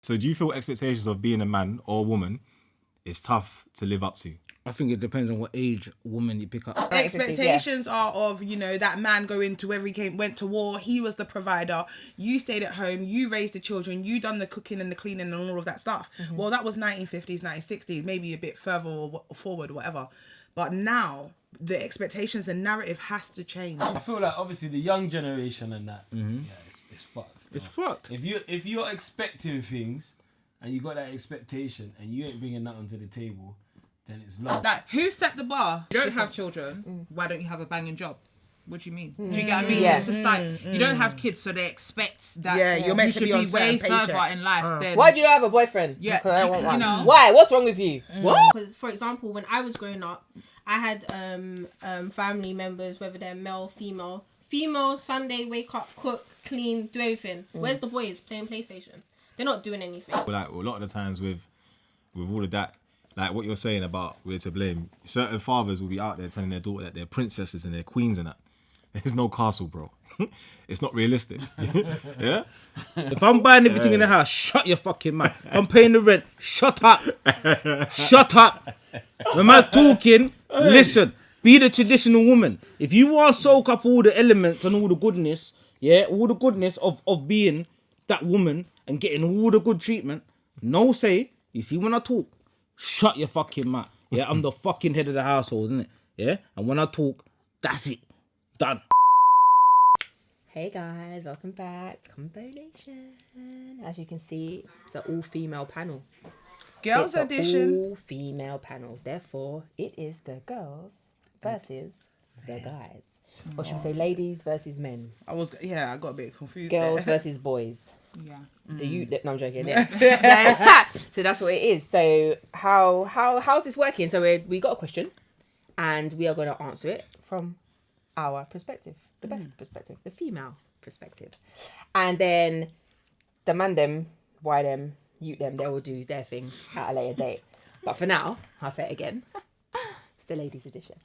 So do you feel expectations of being a man or a woman is tough to live up to? I think it depends on what age woman you pick up. Expectations are of, you know, that man going to wherever he went to war. He was the provider. You stayed at home. You raised the children. You done the cooking and the cleaning and all of that stuff. Mm-hmm. Well, that was 1950s, 1960s, maybe a bit further or forward or whatever. But now the expectations, the narrative has to change. I feel like obviously the young generation and that, yeah, it's fucked. Still. It's fucked. If you're expecting things and you got that expectation and you ain't bringing that onto the table, then it's low. Like, who set the bar? You don't have children. Why don't you have a banging job? What do you mean? Do you get what I mean? Yeah. It's just like, you don't have kids, so they expect that you're meant you to should be be way further paycheck. in life than... Why do you not have a boyfriend? Yeah, because I want one. you know. Why? What's wrong with you? What? Because, for example, when I was growing up, I had family members, whether they're male, female. Female, Sunday, wake up, cook, clean, do everything. Where's the boys playing PlayStation? They're not doing anything. Like a lot of the times with all of that, like what you're saying about we're to blame, certain fathers will be out there telling their daughter that they're princesses and they're queens and that. There's no castle, bro. It's not realistic. Yeah? If I'm buying everything in the house, shut your fucking mouth. If I'm paying the rent, shut up. Shut up. When man's talking, listen. Be the traditional woman. If you want to soak up all the elements and all the goodness, all the goodness of being that woman and getting all the good treatment, no say, you see when I talk, shut your fucking mouth. Yeah, I'm the fucking head of the household, isn't it? Yeah? And when I talk, that's it. Done. Hey guys, welcome back to Conversation. As you can see, it's an all-female panel. Girls edition. All-female panel. Therefore, it is the girls versus the guys. Or should we say ladies versus men? I got a bit confused. Girls versus boys. Yeah. No, I'm joking. Yeah. So that's what it is. So how's this working? So we got a question, and we are going to answer it from our perspective, the best perspective, the female perspective, and then the man them, why them, you them, they will do their thing at a later date. But for now, I'll say it again. It's the ladies' edition.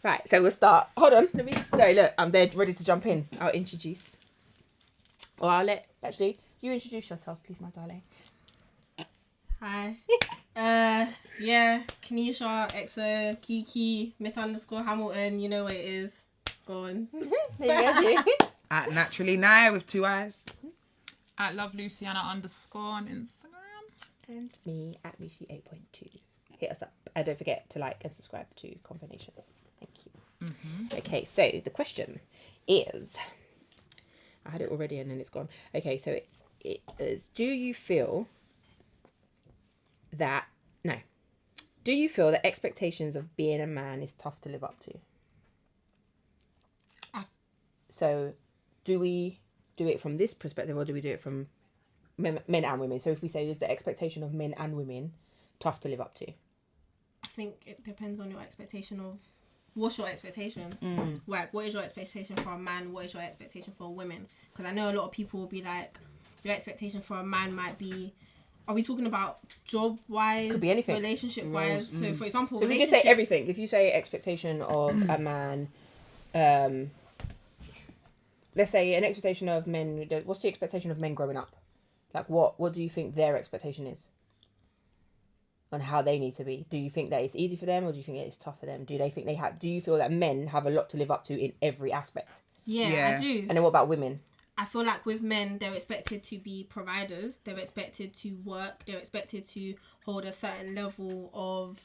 Right, so we'll start. Hold on, sorry, look, I'm there ready to jump in. I'll introduce. Or I'll actually, you introduce yourself, please, my darling. Hi. Kanisha, Exa, Kiki, Miss _ Hamilton, you know what it is. Go on. There you go. At Naturally Naya with 2 eyes. At Love Luciana _ on Instagram. And me at Lucy 8.2. Hit us up. And don't forget to like and subscribe to Conversation. Thank you. Mm-hmm. Okay, so the question is, I had it already and then it's gone. Okay, so it is, do you feel that expectations of being a man is tough to live up to? So do we do it from this perspective or do we do it from men and women? So if we say is the expectation of men and women tough to live up to? I think it depends on your expectation of... What's your expectation? Like, what is your expectation for a man? What is your expectation for a woman? Because I know a lot of people will be like, your expectation for a man might be... Are we talking about job-wise? Could be anything. Relationship-wise? So, for example... So we just say everything. If you say expectation of a man... let's say an expectation of men... What's the expectation of men growing up? Like, what do you think their expectation is? On how they need to be? Do you think that it's easy for them or do you think that it's tough for them? Do you feel that men have a lot to live up to in every aspect? Yeah, I do. And then what about women? I feel like with men, they're expected to be providers. They're expected to work. They're expected to hold a certain level of...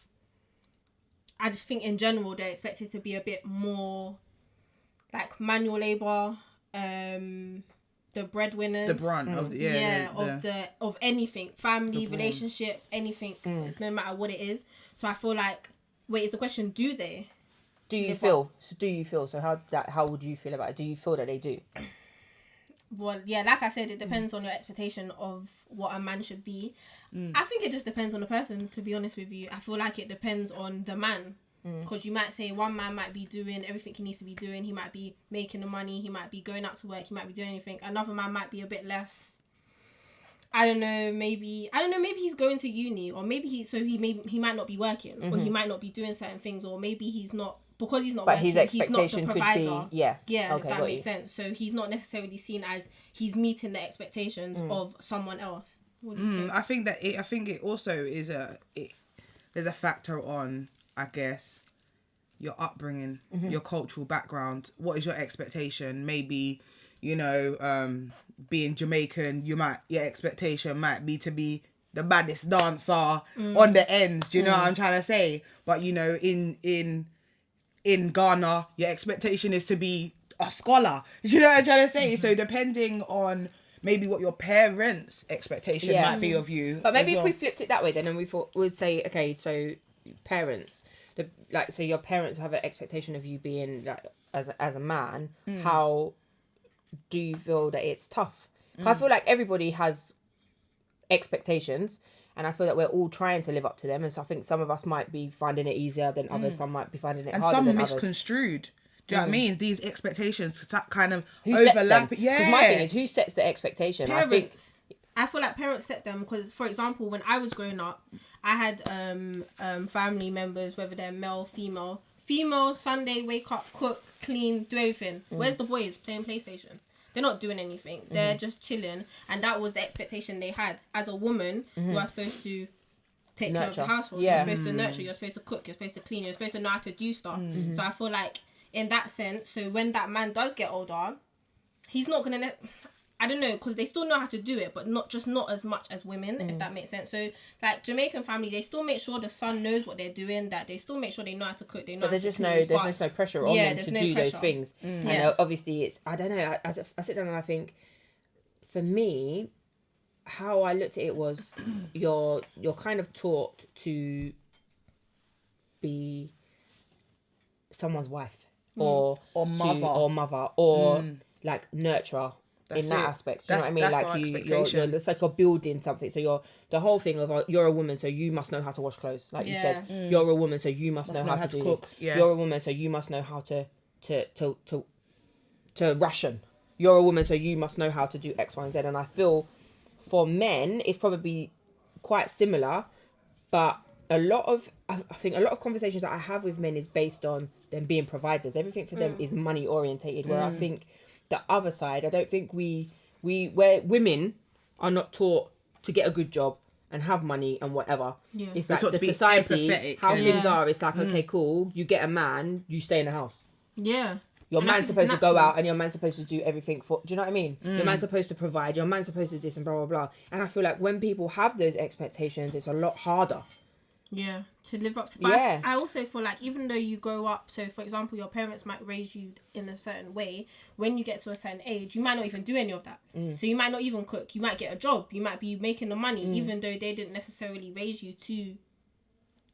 I just think in general, they're expected to be a bit more like manual labour, the breadwinners, the brunt of of anything, family, relationship, anything, no matter what it is. So I feel like, wait, is the question, do they? Do you feel? So how would you feel about it? Do you feel that they do? Well, yeah, like I said, it depends on your expectation of what a man should be. I think it just depends on the person, to be honest with you. I feel like it depends on the man. Because you might say one man might be doing everything he needs to be doing. He might be making the money. He might be going out to work. He might be doing anything. Another man might be a bit less. I don't know. Maybe he's going to uni, or maybe he might not be working, or he might not be doing certain things, or maybe he's not because he's not But working, his expectation he's not the could provider. be, yeah. Yeah, Okay, if that got makes you. sense. So he's not necessarily seen as he's meeting the expectations of someone else. What do you think? I think it also is there's a factor on, I guess, your upbringing, your cultural background. What is your expectation? Maybe, you know, being Jamaican, your expectation might be to be the baddest dancer on the ends. Do you know what I'm trying to say? But you know, in Ghana, your expectation is to be a scholar. Do you know what I'm trying to say? So depending on maybe what your parents' expectation might be of you. But maybe as if well. we flipped it that way, then, and we'd say, okay, so parents, so your parents have an expectation of you being like as a man. How do you feel that it's tough? 'Cause I feel like everybody has expectations, and I feel that we're all trying to live up to them. And so I think some of us might be finding it easier than others. Some might be finding it and harder some than others. misconstrued. Do you know what I mean? These expectations kind of Who sets them? overlap. Because Yeah. my thing is, who sets the expectation? I think I feel like parents set them because, for example, when I was growing up, I had family members, whether they're male, female. Female, Sunday, wake up, cook, clean, do everything. Where's the boys playing PlayStation? They're not doing anything. They're just chilling. And that was the expectation they had. As a woman, you are supposed to take care of the household. Yeah. You're supposed to nurture. You're supposed to cook. You're supposed to clean. You're supposed to know how to do stuff. So I feel like in that sense, so when that man does get older, he's not going to... I don't know, because they still know how to do it, but not as much as women, if that makes sense. So, like, Jamaican family, they still make sure the son knows what they're doing, that they still make sure they know how to cook, they know But how to clean, there's just no pressure on them to do those things. And obviously it's, I don't know, I sit down and I think, for me, how I looked at it was, you're kind of taught to be someone's wife or mother or like nurturer. That's in that it. aspect, do you know what I mean? That's Like our you're expectation. it's like you're building something. So the whole thing of you're a woman, so you must know how to wash clothes. Like you said, you're a woman, so you must know how to do cook. this. Yeah. You're a woman, so you must know how to ration. You're a woman, so you must know how to do X, Y, and Z. And I feel for men, it's probably quite similar, but I think a lot of conversations that I have with men is based on them being providers. Everything for them is money orientated. Where I think the other side, I don't think where women are not taught to get a good job and have money and whatever. Yeah. It's like taught the to be society, empathetic how and- things are. It's like, okay, cool. You get a man, you stay in the house. Yeah. Your And I man's think supposed it's to go natural. out and your man's supposed to do everything for... Do you know what I mean? Your man's supposed to provide. Your man's supposed to do this and blah, blah, blah. And I feel like when people have those expectations, it's a lot harder. Yeah, to live up to. But Yeah. I also feel like even though you grow up, so for example, your parents might raise you in a certain way. When you get to a certain age, you might not even do any of that. So you might not even cook. You might get a job. You might be making the money, even though they didn't necessarily raise you to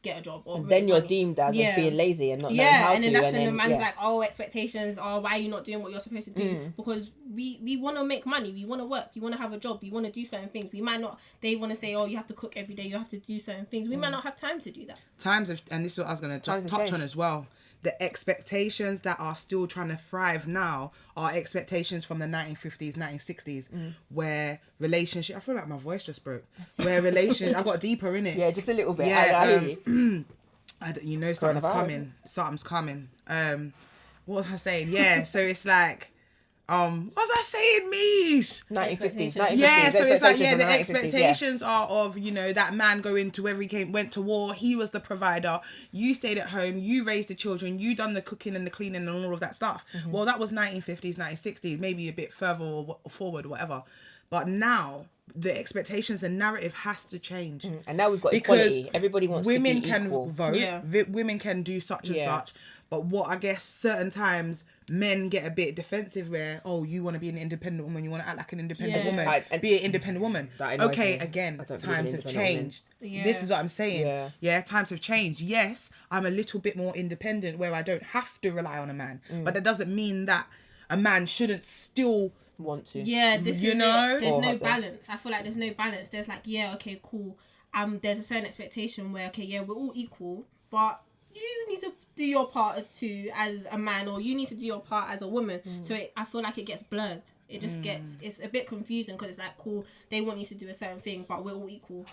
get a job. Or And make then you're money. deemed as being lazy and not knowing Yeah, how and to. then that's when the man's yeah. like, oh, expectations are why are you not doing what you're supposed to do? Because we want to make money, we want to work, we want to have a job, we want to do certain things. We might not, they want to say, oh, you have to cook every day, you have to do certain things. We might not have time to do that. And this is what I was going to Times have touch on changed. as well. The expectations that are still trying to thrive now are expectations from the 1950s, 1960s, where relationship... I feel like my voice just broke. Where relations... I got deeper in it. Yeah, just a little bit. Yeah, I hear you. you know something's coming. What was I saying? Yeah, so it's like... what was I saying, Mish? 1950s. Yeah, so it's like, yeah, the 1950s, yeah. expectations are of, you know, that man going to went to war, he was the provider, you stayed at home, you raised the children, you done the cooking and the cleaning and all of that stuff. Well, that was 1950s, 1960s, maybe a bit further or forward, whatever. But now, the expectations, the narrative has to change. And now we've got Because equality. Everybody wants to be women can equal. vote, Yeah. women can do such and such. But what I guess certain times men get a bit defensive where, oh, you want to be an independent woman, you want to act like an independent Yeah. woman, be an independent woman. That annoys Okay, me. again, I don't believe in times have independent women. changed. Yeah. This is what I'm saying. Yeah. Times have changed. Yes, I'm a little bit more independent where I don't have to rely on a man. But that doesn't mean that a man shouldn't still... Want to. Yeah, this You is know? it. There's Or no hot dog. balance. I feel like there's no balance. There's like, yeah, okay, cool. There's a certain expectation where, okay, yeah, we're all equal, but you need to do your part too as a man, or you need to do your part as a woman. So I feel like it gets blurred. It just gets, it's a bit confusing because it's like, cool, they want you to do a certain thing, but we're all equal.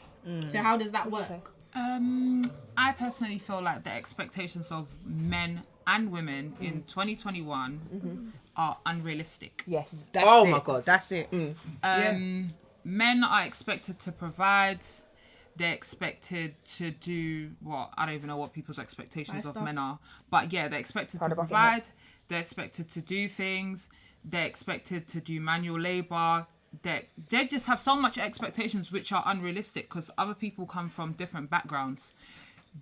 So how does that work? I personally feel like the expectations of men and women in 2021 are unrealistic. Yes. That's Oh it. my God. That's it. Men are expected to provide. They're expected to do what? I don't even know what people's expectations of men are. But yeah, they're expected to provide. They're expected to do things. They're expected to do manual labor. They just have so much expectations which are unrealistic because other people come from different backgrounds.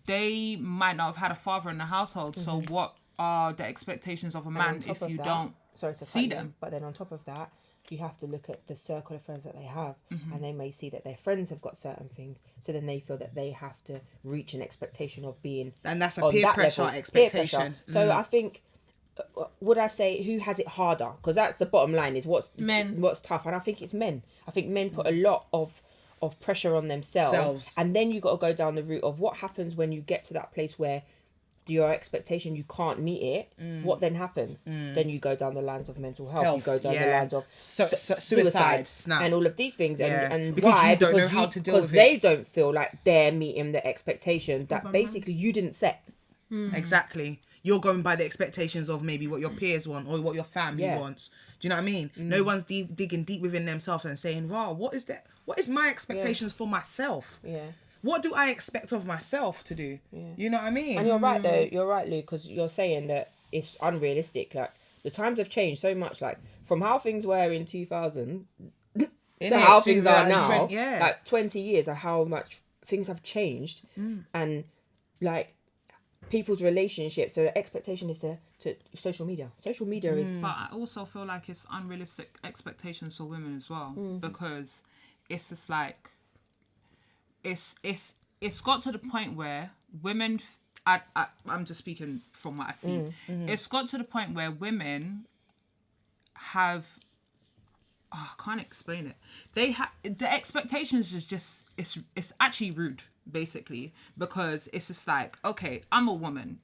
They might not have had a father in the household. So what are the expectations of a man if you don't see them? But then on top of that, you have to look at the circle of friends that they have, and they may see that their friends have got certain things, so then they feel that they have to reach an expectation of being, And that's a on peer that pressure level. expectation. So I think, would I say who has it harder? Because that's the bottom line, is what's tough, and I think it's men. I think men put a lot of pressure on themselves, and then you got to go down the route of what happens when you get to that place where your expectation, you can't meet it. What then happens? Then you go down the lines of mental health. You go down the lines of suicide and all of these things. And because why? you don't know how to deal with it. Because they don't feel like they're meeting the expectation that basically you didn't set. Exactly. You're going by the expectations of maybe what your peers want or what your family wants. Do you know what I mean? No one's digging deep within themselves and saying, "Wow, what is that? What is my expectations for myself? What do I expect of myself to do?" You know what I mean? And you're right though. You're right, Lou, because you're saying that it's unrealistic. Like the times have changed so much. Like from how things were in 2000 to how things are now. Like 20 years of how much things have changed, and like people's relationships. So the expectation is to social media. Social media is. But I also feel like it's unrealistic expectations for women as well, because it's just like it's got to the point where women. I'm just speaking from what I see. It's got to the point where women have. Oh, I can't explain it. They have the expectations is just it's actually rude, basically, because it's just like, okay, I'm a woman,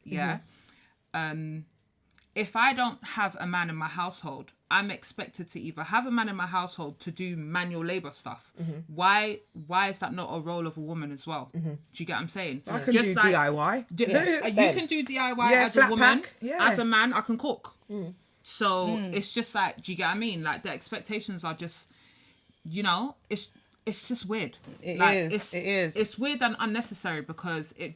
if I don't have a man in my household, I'm expected to either have a man in my household to do manual labor stuff. Why is that not a role of a woman as well? Do you get what I'm saying? I can do DIY. You can do DIY as a woman. As a man, I can cook. So it's just like, do you get what I mean? Like the expectations are just, it's just weird. It is. It's weird and unnecessary because it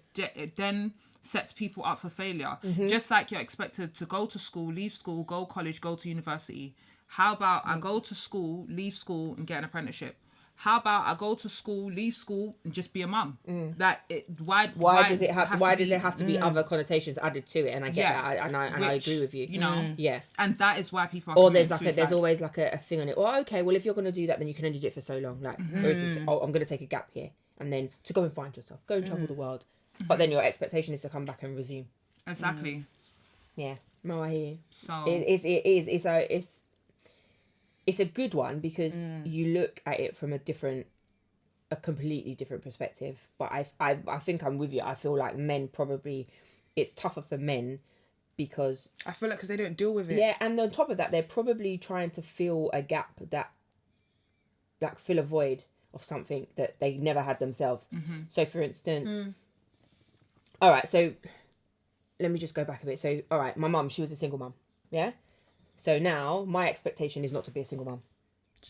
then sets people up for failure. Just like you're expected to go to school, leave school, go college, go to university. How about I go to school, leave school, and get an apprenticeship? How about I go to school, leave school, and just be a mum? Why does it have to be other connotations added to it? And I get that, and I agree with you. And that is why people are. Or there's always like a thing on it. Well, okay, well if you're gonna do that, then you can only do it for so long. Like, I'm gonna take a gap here, and then to go and find yourself, go and travel the world. But then your expectation is to come back and resume. Exactly. Yeah. No, I hear you. So it's a good one because you look at it from a completely different perspective. But I think I'm with you. I feel like men probably, it's tougher for men because I feel like because they don't deal with it. Yeah, and on top of that, they're probably trying to fill a gap fill a void of something that they never had themselves. So for instance, all right, so let me just go back a bit. So, all right, my mum, she was a single mum. Yeah. So now my expectation is not to be a single mum.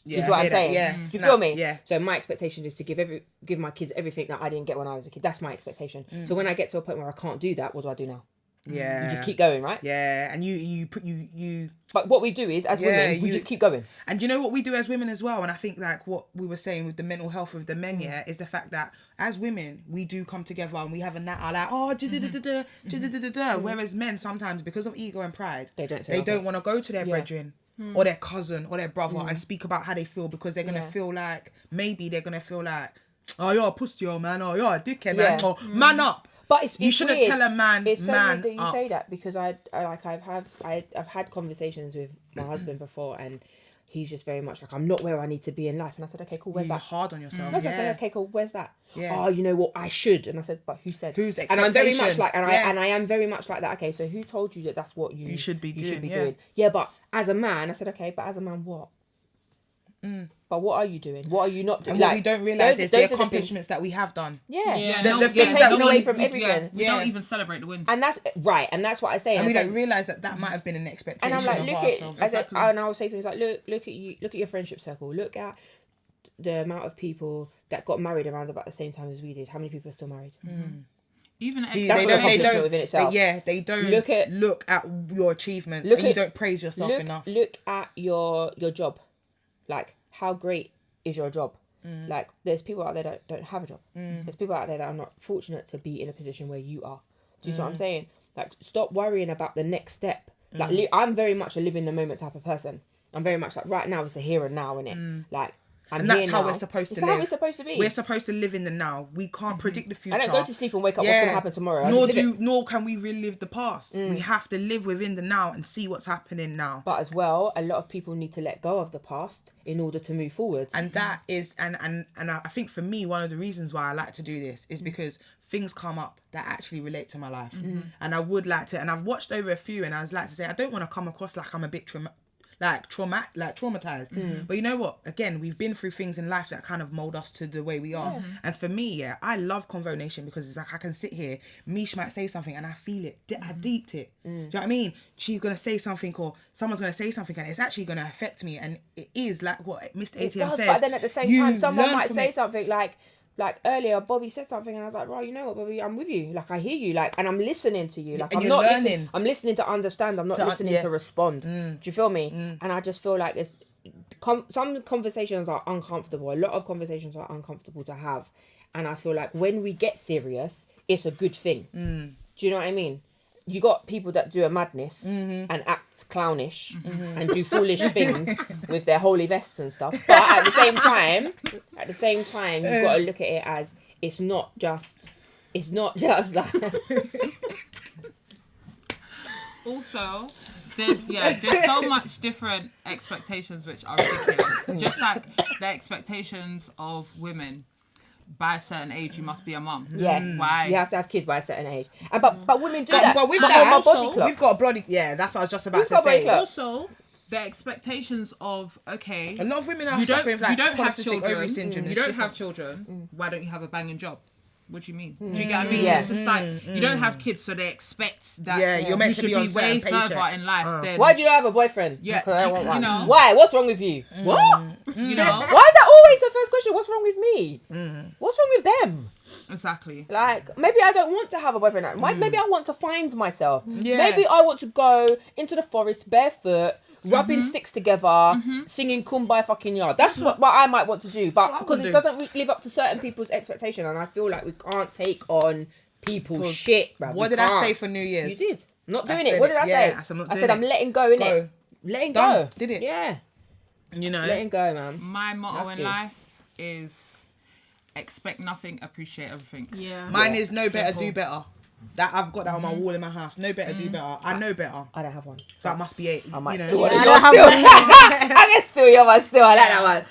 Yeah, is what I'm saying. Yeah. Do you feel me? Yeah. So my expectation is to give my kids everything that I didn't get when I was a kid. That's my expectation. So when I get to a point where I can't do that, what do I do now? Yeah. You just keep going, right? Yeah. And you But what we do is, as women, we just keep going. And you know what we do as women as well? And I think like what we were saying with the mental health of the men, is the fact that as women, we do come together and we have a night out like, whereas men sometimes, because of ego and pride, they don't want to go to their brethren or their cousin or their brother and speak about how they feel because they're going to feel like, oh, you're a pussy, oh man, oh, you're a dickhead, man, or man up. But you shouldn't weird. tell a man. It's so man weird that you up. say that because I've had conversations with my husband before, and he's just very much like, I'm not where I need to be in life. And I said, okay, cool. Where's You're that? hard on yourself. I said, okay, cool. Where's that? Yeah. Oh, you know what? I should. And I said, but who said? Whose And I'm very much expectation? like, and I am very much like that. Okay, so who told you that that's what you should be doing? doing? Yeah, but as a man, I said, okay, but as a man, what? But what are you doing? What are you not doing? And what we don't realise is the accomplishments that we have done. Yeah. The things taken that away we from everything. We don't even celebrate the wins. And that's right. And that's what I say. And we I say, don't realise that might have been an expectation and I'm like, of look ourselves. at, I said, and I will say things like, look at your friendship circle. Look at the amount of people that got married around about the same time as we did. How many people are still married? Even They don't within itself. They don't look at your achievements, and you don't praise yourself enough. Look at your job. Like, how great is your job? Like, there's people out there that don't have a job. There's people out there that are not fortunate to be in a position where you are. Do you see what I'm saying? Like, stop worrying about the next step. Like, I'm very much a live in the moment type of person. I'm very much like, right now it's a here and now, innit? Like, and that's how we're supposed to live. How we're supposed to be. We're supposed to live in the now. We can't predict the future. I don't go to sleep and wake up what's going to happen tomorrow. Nor can we relive the past. We have to live within the now and see what's happening now. But as well, a lot of people need to let go of the past in order to move forward. And that is, and I think for me, one of the reasons why I like to do this is because things come up that actually relate to my life. And I would like to, and I've watched over a few, and I'd like to say, I don't want to come across like I'm a bit traumatized. But you know what? Again, we've been through things in life that kind of mold us to the way we are. And for me, I love convo.nation because it's like I can sit here, Mish might say something and I feel it. I deeped it. Do you know what I mean? She's going to say something or someone's going to say something and it's actually going to affect me. And it is like what Mr. ATM says. But then at the same time, someone might say something like earlier, Bobby said something and I was like, right, you know what, Bobby, I'm with you. Like, I hear you. Like, and I'm listening to you. Like, and I'm you're not learning. I'm listening to understand. I'm not listening to respond. Do you feel me? And I just feel like it's some conversations are uncomfortable. A lot of conversations are uncomfortable to have. And I feel like when we get serious, it's a good thing. Do you know what I mean? You got people that do a madness and act clownish and do foolish things with their holy vests and stuff. But at the same time, you've got to look at it as it's not just like. Also, there's so much different expectations which are ridiculous. Just like the expectations of women. By a certain age, you must be a mum. Yeah, why? You have to have kids by a certain age. And but women do that. But with that, that, also, we've got a body. Yeah, that's what I was just about to say. Also, the expectations of a lot of women are you suffering with like you don't have polycystic ovary children. syndrome. You don't have children. Why don't you have a banging job? What do you mean? Do you get what I mean? Yeah. It's just like you don't have kids, so they expect that you're meant you to should be be on way certain further paycheck. in life. Than, why do you not have a boyfriend? Yeah, Because I want one. you know. Why? What's wrong with you? What? You know. Why is that always the first question? What's wrong with me? What's wrong with them? Exactly. Like, maybe I don't want to have a boyfriend. Maybe I want to find myself. Yeah. Maybe I want to go into the forest barefoot, rubbing sticks together, singing Kumbaya fucking yard. That's what I might want to do. But because it doesn't live up to certain people's expectation, and I feel like we can't take on people's shit, bruv. What did I say for New Year's? You did. Not doing it. What did I say? I said I'm letting go, innit? Letting Done. go. Did it? Yeah. You know. Letting go, man. My motto Have in to. life is expect nothing, appreciate everything. Yeah. Mine is no better, Simple. do better. That I've got that on my wall in my house. No better, do better. I know better. I don't have one. So that must be it. I might You know. steal one. Yeah, of I yours don't still. I can steal your one still. I like that one.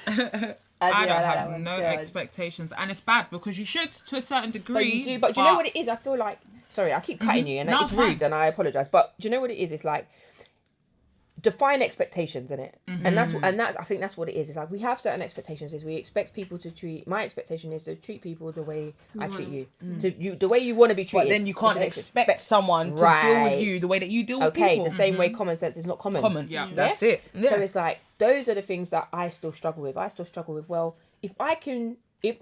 I don't like that have one no still. expectations, and it's bad because you should to a certain degree. But you do. But do you know what it is? I feel like. Sorry, I keep cutting you, and No, it's it's rude, fine. and I apologise. But do you know what it is? It's like define expectations in it, and that's I think that's what it is. It's like we have certain expectations. Is we expect people to treat. My expectation is to treat people the way I treat you. The way you want to be treated. But then you can't You should expect someone to deal with you the way that you deal with Okay, people. the same way common sense is not common. Yeah. That's it. Yeah. So it's like those are the things that I still struggle with. I still struggle with. Well, if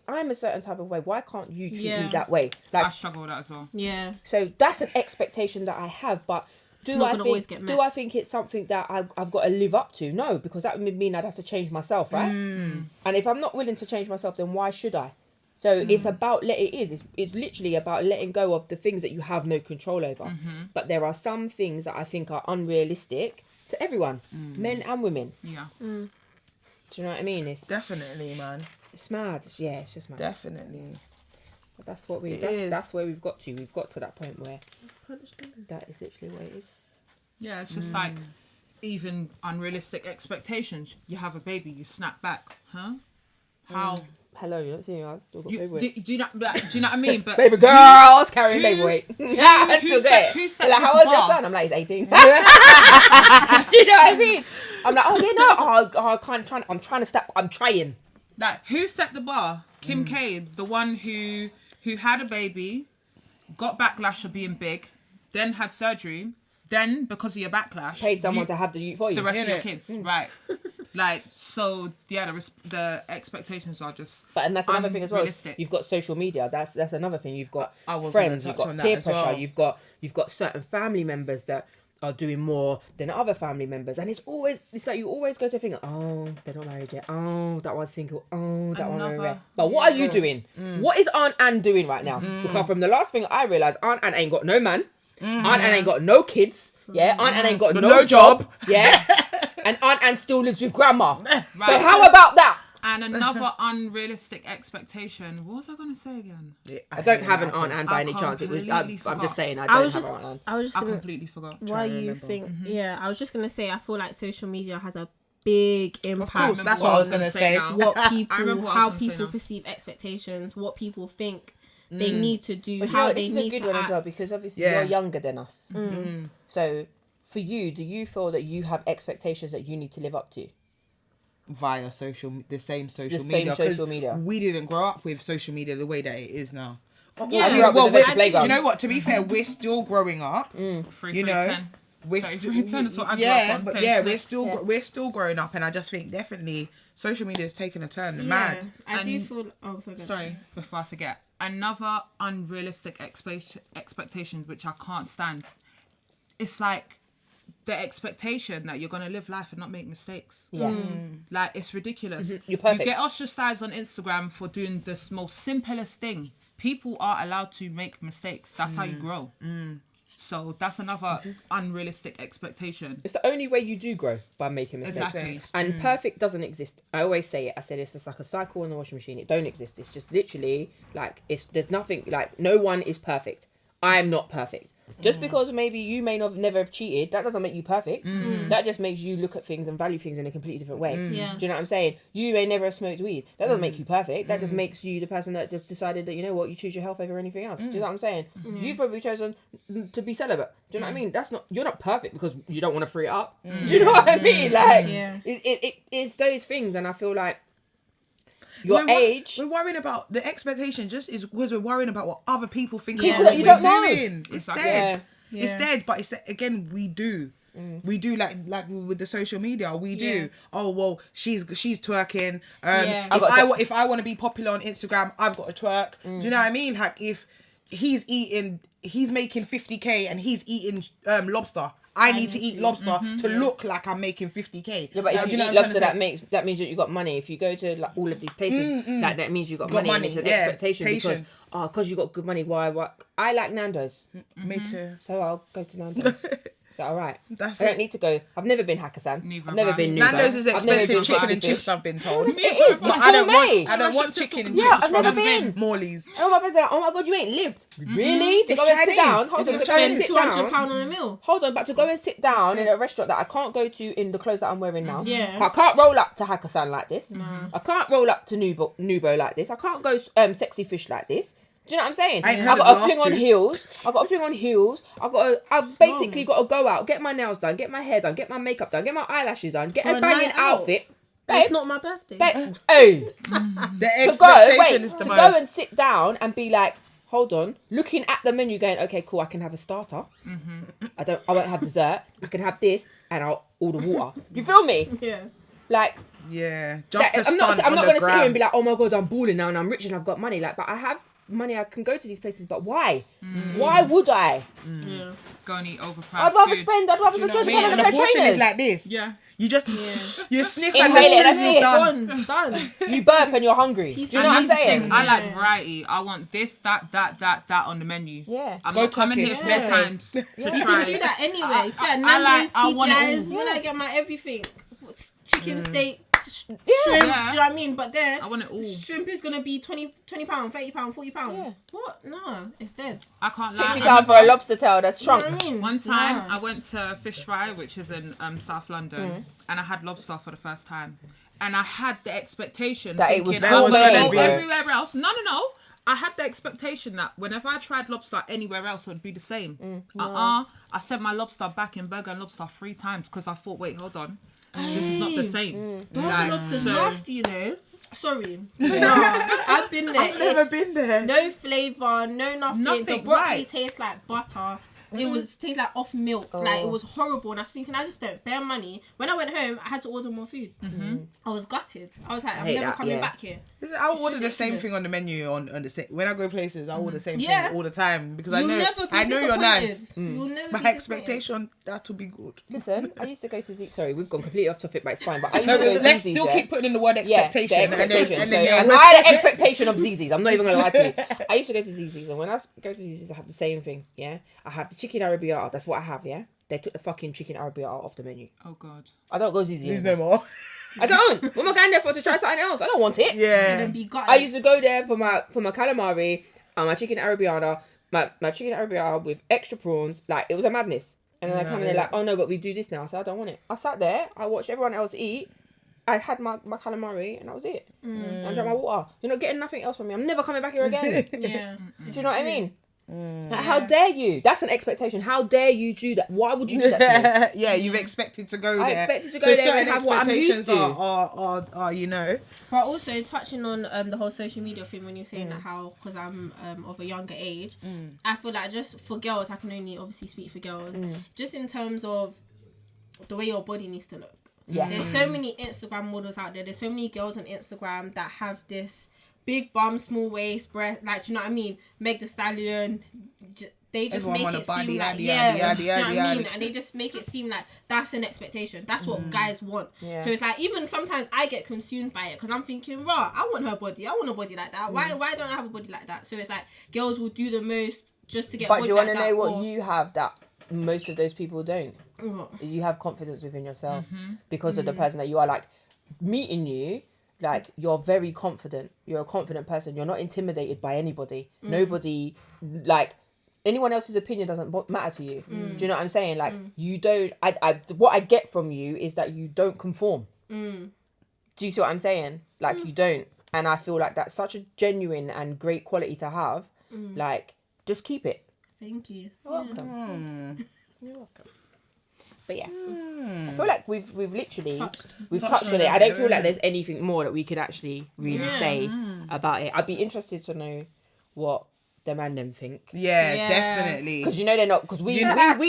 I'm a certain type of way, why can't you treat me that way? Like, I struggle with that as well. Yeah. so that's an expectation that I have, but not gonna always get met. do I think it's something that I've got to live up to? No, because that would mean I'd have to change myself, right? And if I'm not willing to change myself, then why should I? So it's about it's literally about letting go of the things that you have no control over. But there are some things that I think are unrealistic to everyone, men and women. Yeah. Do you know what I mean? It's Definitely, man. It's mad. Yeah, it's just mad. Definitely. But that's what is. that's where we've got to. We've got to that point where that is literally what it is. Yeah, it's just like even unrealistic expectations. You have a baby, you snap back, huh? How? Hello, you're not seeing us. Still got Do baby weight. you know what I mean? But Baby girls carrying baby weight. I who still set- get who it. set Like, this how old's your bar? son? I'm like, he's 18. Do you know what I mean? I'm like, oh yeah, no, I can't try. I'm trying to stop. I'm trying. Like, who set the bar? Kim K, the one who had a baby, got backlash for being big, then had surgery, then because of your backlash, Paid someone to have the youth for you. the rest of your Innit? kids, right? Like, so yeah, the expectations are just. But and that's another thing as well. unrealistic. You've got social media. That's another thing. You've got I was friends. gonna You've touch got on that peer as pressure. well. You've got certain family members that are doing more than other family members, and it's like you always go to think, oh, they're not married yet. Oh, that one's single. Oh, that one. Another- But what are you doing? What is Aunt Anne doing right now? Because from the last thing I realized, Aunt Anne ain't got no man. Aunt Anne ain't got no kids. Yeah, Aunt Anne ain't got no job. Yeah, and Aunt Anne still lives with grandma. So Right. how about that? And another unrealistic expectation. What was I gonna say again? I don't have an Aunt Anne by I any chance. It was. completely I'm forgot. just saying. I I don't was have just, an Aunt Anne. I was just I gonna, completely forgot. why you think? Yeah, I was just gonna say, I feel like social media has a big impact. Of course, that's what what I was gonna gonna say say. now. What I people, remember what I how was gonna say people now. perceive expectations, what people think they need to do, But you know how what, they this is a need good to one as act. well because obviously Yeah. you're younger than us. So for you, do you feel that you have expectations that you need to live up to? Via the same social The same media. 'cause social media. We didn't grow up with social media the way that it is now. Yeah. I grew up with a we're- veg playground. do you know what? To be fair, we're still growing up. 3, You 3, know, 10. We're 33, still 10 is what I grew yeah, up on, but 10, yeah, 6. we're still growing up, and I just think definitely social media is taking a turn. Yeah, Mad. I do And- feel. Oh, sorry. Sorry, before I forget. Another unrealistic expectations which I can't stand. It's like the expectation that you're gonna live life and not make mistakes. Yeah. Like, it's ridiculous. You're perfect. You get ostracized on Instagram for doing this most simplest thing. People are allowed to make mistakes. That's how you grow. So that's another unrealistic expectation. It's the only way you do grow by making mistakes. Exactly. And perfect doesn't exist. I always say it. I said it's just like a cycle in the washing machine. It don't exist. It's just literally like there's nothing like no one is perfect. I'm not perfect. Just because maybe you may not never have cheated, that doesn't make you perfect. That just makes you look at things and value things in a completely different way. Yeah. Do you know what I'm saying? You may never have smoked weed. That doesn't make you perfect. That just makes you the person that just decided that, you know what, you choose your health over anything else. Do you know what I'm saying? You've probably chosen to be celibate. Do you know what I mean? You're not perfect because you don't want to free it up. Do you know what I mean? Like, Yeah. it's those things, and I feel like We're worrying about the expectation just is because we're worrying about what other people think People about that what you we're don't know. doing. It's Exactly. dead. Yeah. It's dead. But it's again, we do. We do like with the social media. We do. Yeah. Oh well, she's twerking. Yeah. If I want to be popular on Instagram, I've got to twerk. Do you know what I mean? Like if he's making 50k and he's eating lobster. I need to eat lobster to look like I'm making 50k. Yeah, but Like, if do you know eat what I'm lobster, trying to say? that means that you got money. If you go to like all of these places, that means you got money. And it's an yeah. expectation because because you got good money. Why? I like Nando's, Me too. so I'll go to Nando's. Is that all right? That's I don't it. need to go. I've never been Hakkasan. Neither I've never have I. been Nubo. Nando's is I've never expensive been chicken and Fish. chips. I've been told. It is. But It's I don't gourmet. want chicken and Yeah, chips I've from never been. Morley's. Oh my friends are like, oh my god, you ain't lived. Really? To It's go and sit Chinese. down. Hold on, It's to go and Chinese. sit £200 down. on a meal. Hold on, but to go and sit down in a restaurant that I can't go to in the clothes that I'm wearing now. Yeah. I can't roll up to Hakkasan like this. I can't roll up to Nubo like this. I can't go Sexy Fish like this. Do you know what I'm saying? I ain't heard I of got the a fling last on two. heels. I've basically got to go out, get my nails done, get my hair done, get my makeup done, get my eyelashes done, get For a a banging night out. outfit. It's Babe, not my birthday. babe, hey. The To go, expectation is to the go most. and sit down and be like, hold on, looking at the menu, going, okay, cool, I can have a starter. I won't have dessert. I can have this, and I'll order water. You feel me? Yeah. Like, Yeah, just a I'm stunt not on going the to sit here and gram. be like, oh my god, I'm balling now and I'm rich and I've got money. Like, but I have money. I can go to these places, but why? Why would I? Yeah. Go and eat overpriced I'd rather food. spend. I'd rather You know spend what I mean? £200 And on the a pair of portion is trainers. like this. Yeah. You just you sniff and the Inhale it, food that's is it. done. Done. You burp and you're hungry. Do you know what I'm And that's the saying? thing, I like variety. I want this, that on the menu. Yeah. I'm Go not coming here Turkish, 4 yeah. times to You try. can do that anyway. I Nando's, want it TGI's, all. when I get my everything, chicken, steak, shrimp. Yeah. Do you know what I mean? But there, I want it all. shrimp is gonna be £20, £30, £40. Yeah. What? No, it's dead. I can't lie. £60 for a lobster tail that's You know shrunk. what I mean? One time Nah. I went to Fish Fry, which is in South London, and I had lobster for the first time. and I had the expectation That it was thinking I was gourmet. gonna go Yeah. everywhere else. No. I had the expectation that whenever I tried lobster anywhere else, it would be the same. I sent my lobster back in Burger and Lobster 3 times because I thought, wait, hold on, this is not the same. Burger Lobster's so- nasty, you know. Sorry. No, I've been there. I've never been there. No flavour, no nothing. The Nothing, broccoli right. tastes like butter. It tastes like off milk. Like, it was horrible. And I was thinking, I just spent bare money. When I went home, I had to order more food. I was gutted. I was like, I'm hate never that, coming yeah. back here. I'll order the same ridiculous. thing on the menu on the same. When I go places, I order the same Yeah. thing all the time because You'll I never be know you're nice. You'll never My be disappointed. expectation that will be good. Listen, I used to go to Zeke. Sorry, we've gone completely off topic, but it's fine. But I used No, to go but to let's Zizzi's, still yeah? keep putting in the word Yeah, expectation, the expectation. and So, then and I had an expectation of Zizzi's. I'm not even gonna lie to you. I used to go to Zizzi's, and when I go to Zizzi's, I have the same thing. Yeah, I have the chicken arrabbiata. That's what I have. Yeah, they took the fucking chicken arrabbiata off the menu. Oh God. I don't go Zizzi's. There's anymore. no more. I don't. What am I going there for? To try something else? I don't want it. Yeah. And be gutted. I used to go there for my calamari and my chicken arrabbiata, my chicken arrabbiata with extra prawns. Like, it was a madness. And then I come in there like, oh no, but we do this now. I said, I don't want it. I sat there, I watched everyone else eat. I had my calamari and that was it. I drank my water. You're not getting nothing else from me. I'm never coming back here again. Yeah. Do you know what I mean? Like, how dare you? That's an expectation. How dare you do that? Why would you do that to me? Yeah, you've expected to go I there. expected to go there certain and have what I'm used expectations to. are you know. But also touching on the whole social media thing when you're saying that how because I'm of a younger age, I feel like just for girls, I can only obviously speak for girls. Just in terms of the way your body needs to look. Yeah. There's so many Instagram models out there. There's so many girls on Instagram that have this big bum, small waist, breast. Like, do you know what I mean? Meg Thee Stallion. They just Everyone make want it a body, seem like yaddy, yeah, yaddy, do you know what I yaddy, mean? yaddy. And they just make it seem like that's an expectation. That's what guys want. Yeah. So it's like even sometimes I get consumed by it because I'm thinking, raw, I want her body. I want a body like that. Why don't I have a body like that? So it's like girls will do the most just to get. But a do body you want like to that, know what or- you have that most of those people don't? What? You have confidence within yourself because of the person that you are. Like, meeting you, like, you're very confident. You're a confident person. You're not intimidated by anybody. Nobody, like, anyone else's opinion doesn't matter to you. Do you know what I'm saying? Like, you don't, what I get from you is that you don't conform. Do you see what I'm saying? Like, you don't. And I feel like that's such a genuine and great quality to have. Like, just keep it. Thank you. You're welcome. You're welcome. But yeah, I feel like we've literally touched on it. I don't feel like there's anything more that we could actually really say about it. I'd be interested to know what the man them think. Yeah, definitely. Because you know they're not. Because we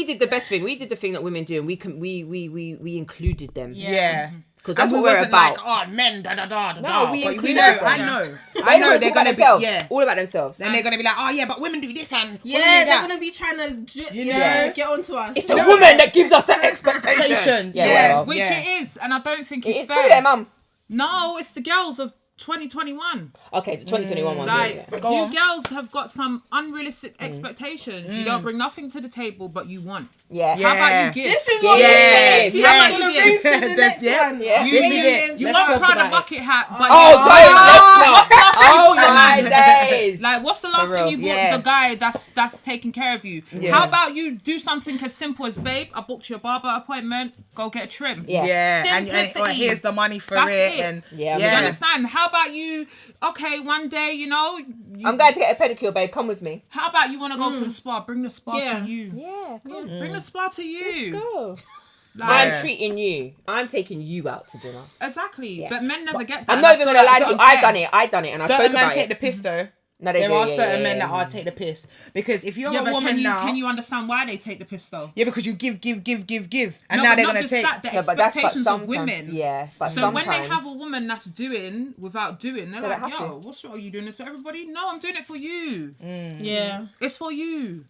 did the best thing. We did the thing that women do, and we included them. Yeah. Because that's And what we we're wasn't about. like, oh, men, da da da da No, da. we But included know, them. I know Everyone's they're all about gonna be themselves. All about themselves. Then they're gonna be like, oh yeah, but women do this and Yeah, women do they're that. gonna be trying to You know? get onto us. It's the woman that gives us that expectation. Expectation, Yeah, yeah. well, Which Yeah. it is, and I don't think it's it's through fair. there, mum. No, it's the girls of 2021. Okay, the 2021 ones. Like, Yeah. Go you on. girls have got some unrealistic expectations. You don't bring nothing to the table, but you want. Yeah. How about you give? This is Yeah, what yeah, Yes, yeah. How yes. about you bring give? to the next one. Yeah. You, This you, is it. you Let's want talk Prada about it. bucket hat, but Oh, you don't. Let's not. Oh my days. like, what's the last For real. thing you bought Yeah. the guy that's taking care of you? Yeah. How about you do something as simple as, babe, I booked your barber appointment, go get a trim. Yeah. Yeah, and Simplicity. here's the money for That's it, it. and Yeah, You Yeah. understand? How about you, okay, one day, you know, I'm going to get a pedicure, babe. Come with me. how about you want to go to the spa? Bring the spa Yeah. to you. Yeah. Come. Bring the spa to you. Let's go. Like, I'm treating you. I'm taking you out to dinner. Exactly. Yeah. But men never get that. I'm not even gonna lie to you. Certain I've done it. I've done it, and I certain spoke men about take it. the piss though. No, they There do, are yeah, certain yeah, men yeah. that are take the piss because if you're Yeah, a but woman now, can you understand why they take the piss though? yeah, because you give, and No, now but they're not gonna just take. that, the Yeah, but that's expectations sometimes. of women. Yeah, but So sometimes. when they have a woman that's doing without doing, they're They like, don't have yo, to. what's wrong? Are you doing this for everybody? No, I'm doing it for you. Yeah. It's for you.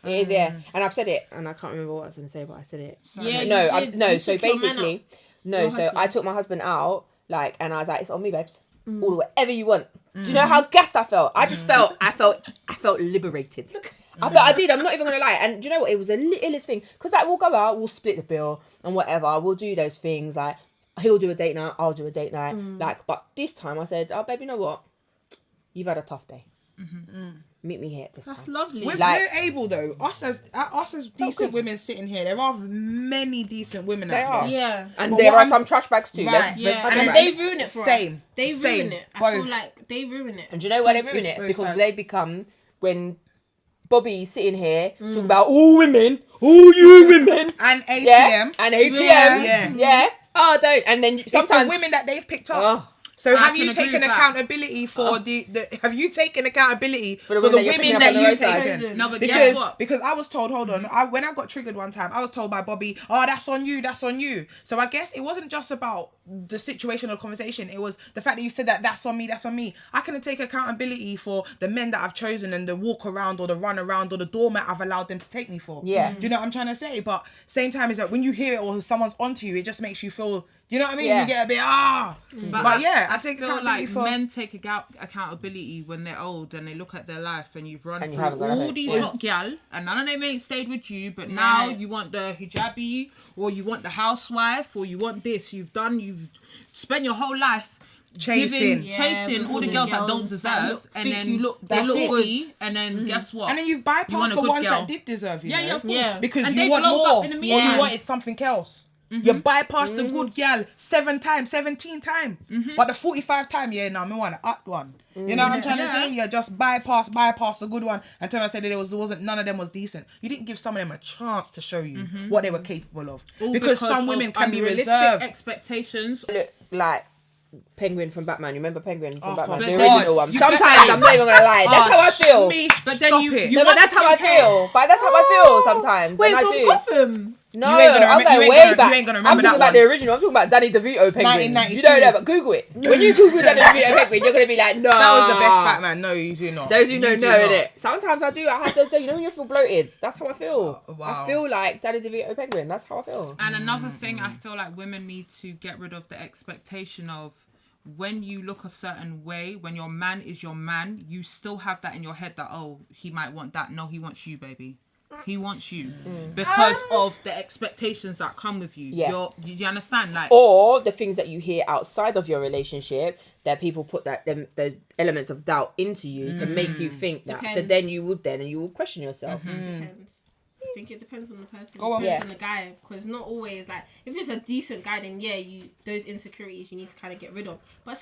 It is, yeah, and I've said it, and I can't remember what I was gonna say, but I said it. Yeah, No, you I, did. no. You So took your man basically, out. no. Your So husband. I took my husband out, like, and I was like, "It's on me, babes. Order whatever you want." Do you know how gassed I felt? I just felt, I felt liberated. I did. I'm not even gonna lie. And do you know what? It was the littlest thing. Cause like we'll go out, we'll split the bill and whatever. We'll do those things. Like he'll do a date night, I'll do a date night. Like, but this time I said, "Oh, babe, you know what? You've had a tough day. Meet me here this That's time. lovely. We're able though. Us as decent women sitting here, there are many decent women They out are. there. Yeah. And But there what are I'm- some trash bags too. Right. Yeah, Let's and and they ruin it for Same. us. They Same. ruin it. I feel Both. like they ruin it. And do you know why they ruin It's it? both Because sides. they become, when Bobby's sitting here talking about all women, all you women. And ATM. Yeah. And ATM. Yeah. Yeah. Oh, don't. And then It's the sometimes women that they've picked up. Oh. So I have can you agree taken with that. accountability for have you taken accountability for the women that you're women picking up that on the you've roadside? taken? No, but guess what? Because I was told, hold on, when I got triggered one time, I was told by Bobby, oh, that's on you, that's on you. So I guess it wasn't just about the situation or conversation. It was the fact that you said that's on me, that's on me. I can take accountability for the men that I've chosen and the walk around or the run around or the doormat I've allowed them to take me for. Yeah. Do you know what I'm trying to say? But same time is that when you hear it or someone's onto you, it just makes you feel, you know what I mean? Yeah. You get a bit, But yeah, I take feel accountability like for... men take accountability when they're old and they look at their life and you've run And you through haven't got all nothing. these Yeah. hot gal and none of them ain't stayed with you, but now Right. you want the hijabi or you want the housewife or you want this. You've spent your whole life Chasing. chasing all the with girls that girls don't that deserve, look- and think then you look- they That's look it. good, and then guess what? And then you've You want bypassed a the good ones girl. that did deserve you. Yeah, know? yeah, of course. Yeah. Because And you they want glowed more up in the or meantime. you wanted something else. You bypassed the good girl 7 times, 17 times. But the 45 time, I want to up one. You know what I'm trying to say? You just bypass the good one until I said that wasn't none of them was decent. You didn't give some of them a chance to show you what they were capable of. All Because some of women can be unrealistic reserved. expectations. look like Penguin from Batman. You remember Penguin from Batman? for The God. original one. You Sometimes say- I'm not even gonna lie. That's how I feel. But then Stop you it. No, but that's how I feel. But that's how I feel sometimes. Wait, and I from do. Gotham. No, You ain't gonna I'm remem- going you ain't way gonna- back. you ain't gonna I'm remember talking that about one. the original. I'm talking about Danny DeVito Penguin. 1992. You don't know, but Google it. When you Google Danny DeVito Penguin, you're gonna be like, no. That was the best Batman. No, you do not. Those who You don't do know not. it. Sometimes I do. I have to. You know when you feel bloated. That's how I feel. Wow. I feel like Danny DeVito Penguin. That's how I feel. And another thing, I feel like women need to get rid of the expectation of when you look a certain way, when your man is your man, you still have that in your head that, oh, he might want that. No, he wants you, baby. He wants you because of the expectations that come with you. Yeah. You understand? Like, Or the things that you hear outside of your relationship that people put the elements of doubt into you to make you think that. So Depends. then you will question yourself. Depends. I think it depends on the person. Go on. Depends Yeah. on the guy, because not always like if it's a decent guy, then those insecurities you need to kind of get rid of. But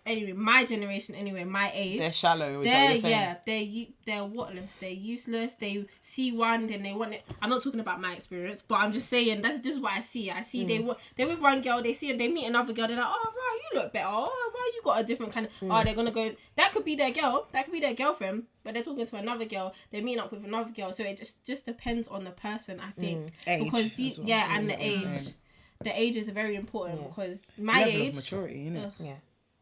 anyway, my generation, my age, They're shallow. Is they're that what you're saying? they're whatless. They're useless. They see one, then they want it. I'm not talking about my experience, but I'm just saying this is what I see. I see they're with one girl, they see and they meet another girl. They're like, oh right, you look better. Oh right, you got a different kind of. Oh, they're gonna go. That could be their girl. That could be their girlfriend. But they're talking to another girl. They're meeting up with another girl. So it just depends on the person, I think. Age Because as well. and the That's what I'm age. saying. The age is very important because my Level of age. maturity, innit? Yeah.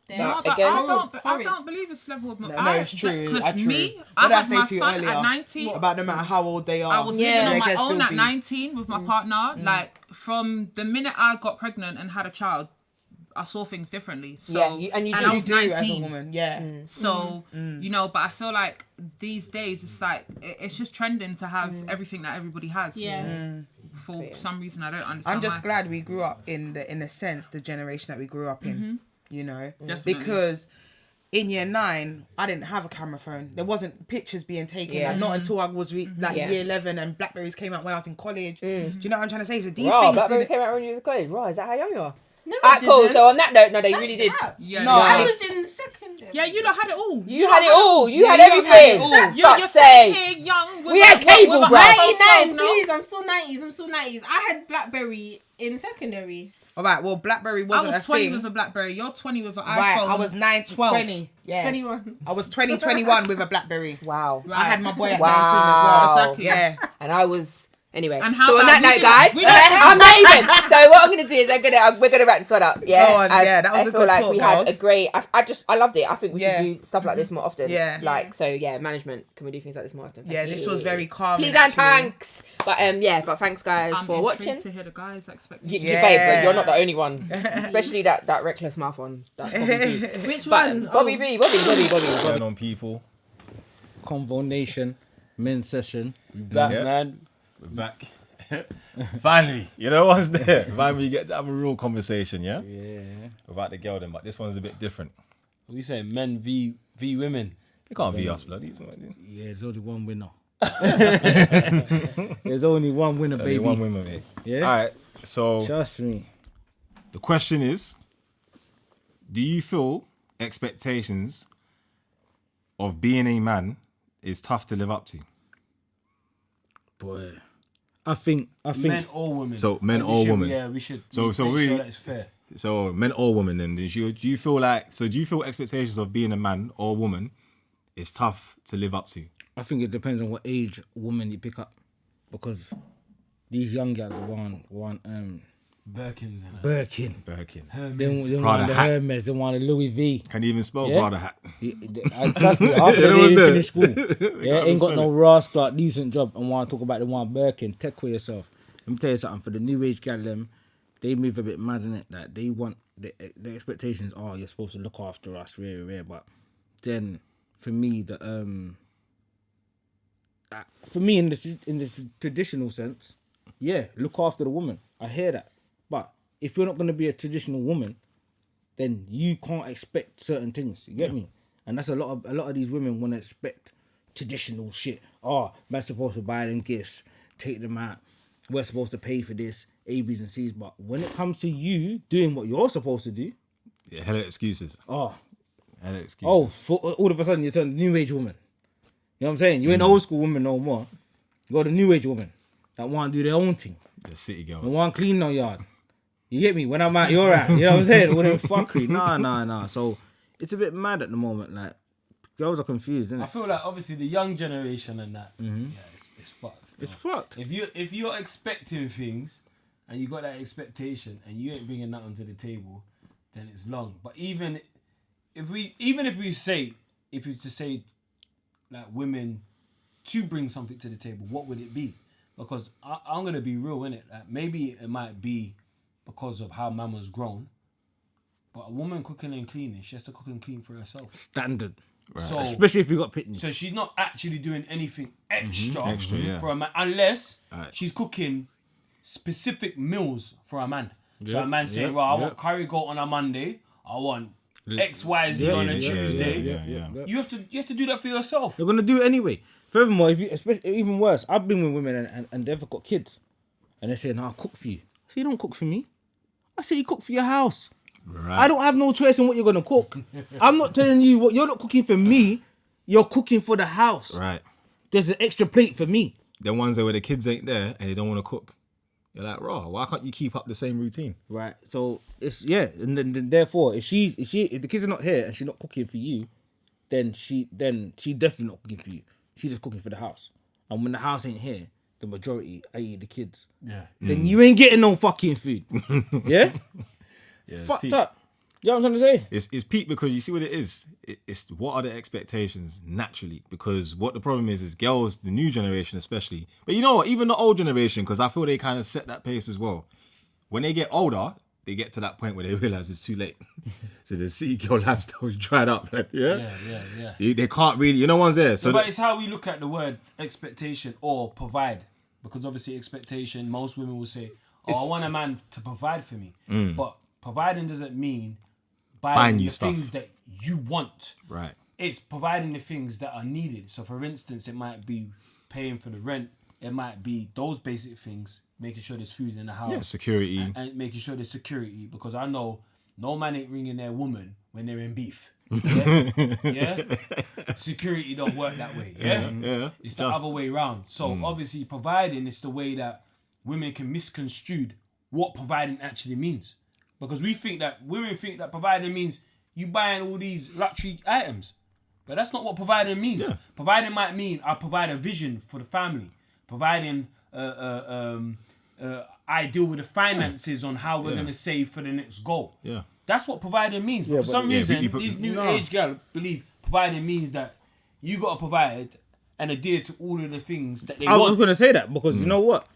they're- no, but Again- I don't believe it's level of No, it's true. Because True. me, What I did I had say my to you son earlier? at 19. About no matter how old they are. I was Yeah. living on They my can own still at be. 19 with my partner. Like, from the minute I got pregnant and had a child, I saw things differently. So, Yeah, and you do. I You was do as a 19. woman, yeah. So, you know, but I feel like these days it's like, it's just trending to have everything that everybody has. Yeah. For some reason, I don't understand I'm just why. glad we grew up in a sense, the generation that we grew up in. You know, Definitely. because in year 9, I didn't have a camera phone. There wasn't pictures being taken. Yeah. Like, not until I was Yeah. year 11 and Blackberries came out when I was in college. Do you know what I'm trying to say? So these Raw, things Blackberry didn't. came out when you was in college. Raw, is that how young you are? No, Alright, it cool. didn't. So on that note, no, they That's really did. cap. Yeah, No, I I- was in secondary. Yeah, you lot had it all. You had it all. You Yeah, had you everything. had it all. You're Fuck's sitting sake. here young. With We had a- cable, with a bruh. iPhone 12, 99, no? please. I'm still 90s. I had Blackberry in secondary. All right, well, Blackberry I wasn't was a 20 thing. with a BlackBerry. You're 20 with an iPhone. Right, I was 9 to 12. 20. Yeah. 21. I was 21 with a Blackberry. Wow. I had my boy at Wow. 19 as well. Exactly. Yeah. And I was anyway. And how so on about that we note, didn't- guys, we didn't- I'm leaving. So what I'm gonna do is we're gonna wrap this one up. Yeah. Go on, yeah, that was I a feel good like talk, we had girls. a great. I loved it. I think we Yeah. should do stuff like this more often. Yeah. Like so. Yeah. Management. Can we do things like this more often? Yeah, Thank this you. was very calm. Please and thanks. But But thanks guys I'm for intrigued watching. to hear the guys' expectations. You, babe, Yeah. but you're not the only one. Especially that reckless mouth one. That Bobby B. Which But one? Bobby B. Bobby. Going on, people. Convo Nation, men's session. Back, Yeah. man. We're back. Finally, you know what's there? Finally, we get to have a real conversation, yeah? Yeah. About the girl then, but this one's a bit different. We say men v women. It can't be us, bloody. Yeah, there's only one winner. There's only one winner, baby. One woman, mate. Yeah. All right. So Trust me. the question is, do you feel expectations of being a man is tough to live up to? Boy, I think. Men or women. So men And we or should- women. Yeah, we should. So make really- sure that it's fair. So men or women, then do you feel like? So do you feel expectations of being a man or woman is tough to live up to? I think it depends on what age woman you pick up, because these young guys want Birkins and Birkin. Birkin. They Prada want the hat. Hermes. They want the Louis V. Can you even spell Yeah? Prada hat? Trust me, after Yeah, they was didn't there. finish school, yeah, ain't got no rascal decent job and want to talk about the one Birkin. Take for yourself. Let me tell you something. For the new age gal, them, they move a bit mad in it. That they want the expectations are you're supposed to look after us, rare. But then for me, in this traditional sense, yeah, look after the woman. I hear that, but if you're not gonna be a traditional woman, then you can't expect certain things. You get me? And that's a lot of these women want to expect traditional shit. Oh, man's supposed to buy them gifts, take them out. We're supposed to pay for this, A, B's and C's. But when it comes to you doing what you're supposed to do, Yeah, hella excuses. oh, Hella excuses. for all of a sudden you turn a new age woman. You know what I'm saying? You ain't old school woman no more. You got a new age woman that want to do their own thing. The city They girls. want to clean no yard. You get me? When I'm out, you're out. You know what I'm saying? All them fuckery. Nah. So it's a bit mad at the moment. Like, girls are confused, isn't I it? feel like obviously the young generation and that, yeah, it's fucked. Still. It's fucked. If you're expecting things and you got that expectation and you ain't bringing nothing to the table, then it's long. But even if we say like women to bring something to the table, what would it be? Because I'm gonna be real, innit? Like maybe it might be because of how mama's grown, but a woman cooking and cleaning, she has to cook and clean for herself. Standard. So Especially if you got pitney. so she's not actually doing anything extra, Extra, yeah. for a man, unless Alright. she's cooking specific meals for a man. So Yeah, a man saying, yeah, well, I yeah. want curry goat on a Monday, I want X, Y, Z on a Tuesday. Yeah. You have to do that for yourself. You're gonna do it anyway. Furthermore, if you, especially even worse, I've been with women and they've got kids, and they say, "No, I'll cook for you." So you don't cook for me. I say you cook for your house. Right. I don't have no choice in what you're gonna cook. I'm not telling you what you're not cooking for me. You're cooking for the house. Right. There's an extra plate for me. The ones where the kids ain't there and they don't want to cook. You're like, raw. Why can't you keep up the same routine? Right. So it's and then therefore, if the kids are not here and she's not cooking for you, then she definitely not cooking for you. She's just cooking for the house. And when the house ain't here, the majority, i.e. the kids, Yeah. then you ain't getting no fucking food. Yeah? Fucked peak. up. You know what I'm trying to say? It's peak because you see what it is. It's what are the expectations naturally? Because what the problem is girls, the new generation especially, but you know what, even the old generation, because I feel they kind of set that pace as well. When they get older, they get to that point where they realize it's too late. So the city girl lifestyle is dried up. Like, yeah. They can't really, you know, one's there. So But it's how we look at the word expectation or provide. Because obviously expectation, most women will say, I want a man to provide for me. But providing doesn't mean buying you the stuff. things that you want. right. It's providing the things that are needed. So for instance, it might be paying for the rent. It might be those basic things, making sure there's food in the house. Yeah, security. And making sure there's security. Because I know no man ain't ringing their woman when they're in beef. Yeah? Security don't work that way. Yeah? Yeah. It's the other way around. So obviously providing is the way that women can misconstrue what providing actually means. Because women think that providing means you buying all these luxury items. But that's not what providing means. Yeah. Providing might mean I provide a vision for the family. Providing I deal with the finances on how we're gonna save for the next goal. Yeah. That's what providing means. But for some yeah, reason, people- these new age girls believe providing means that you gotta provide and adhere to all of the things that they I was want. going to say that because you know what?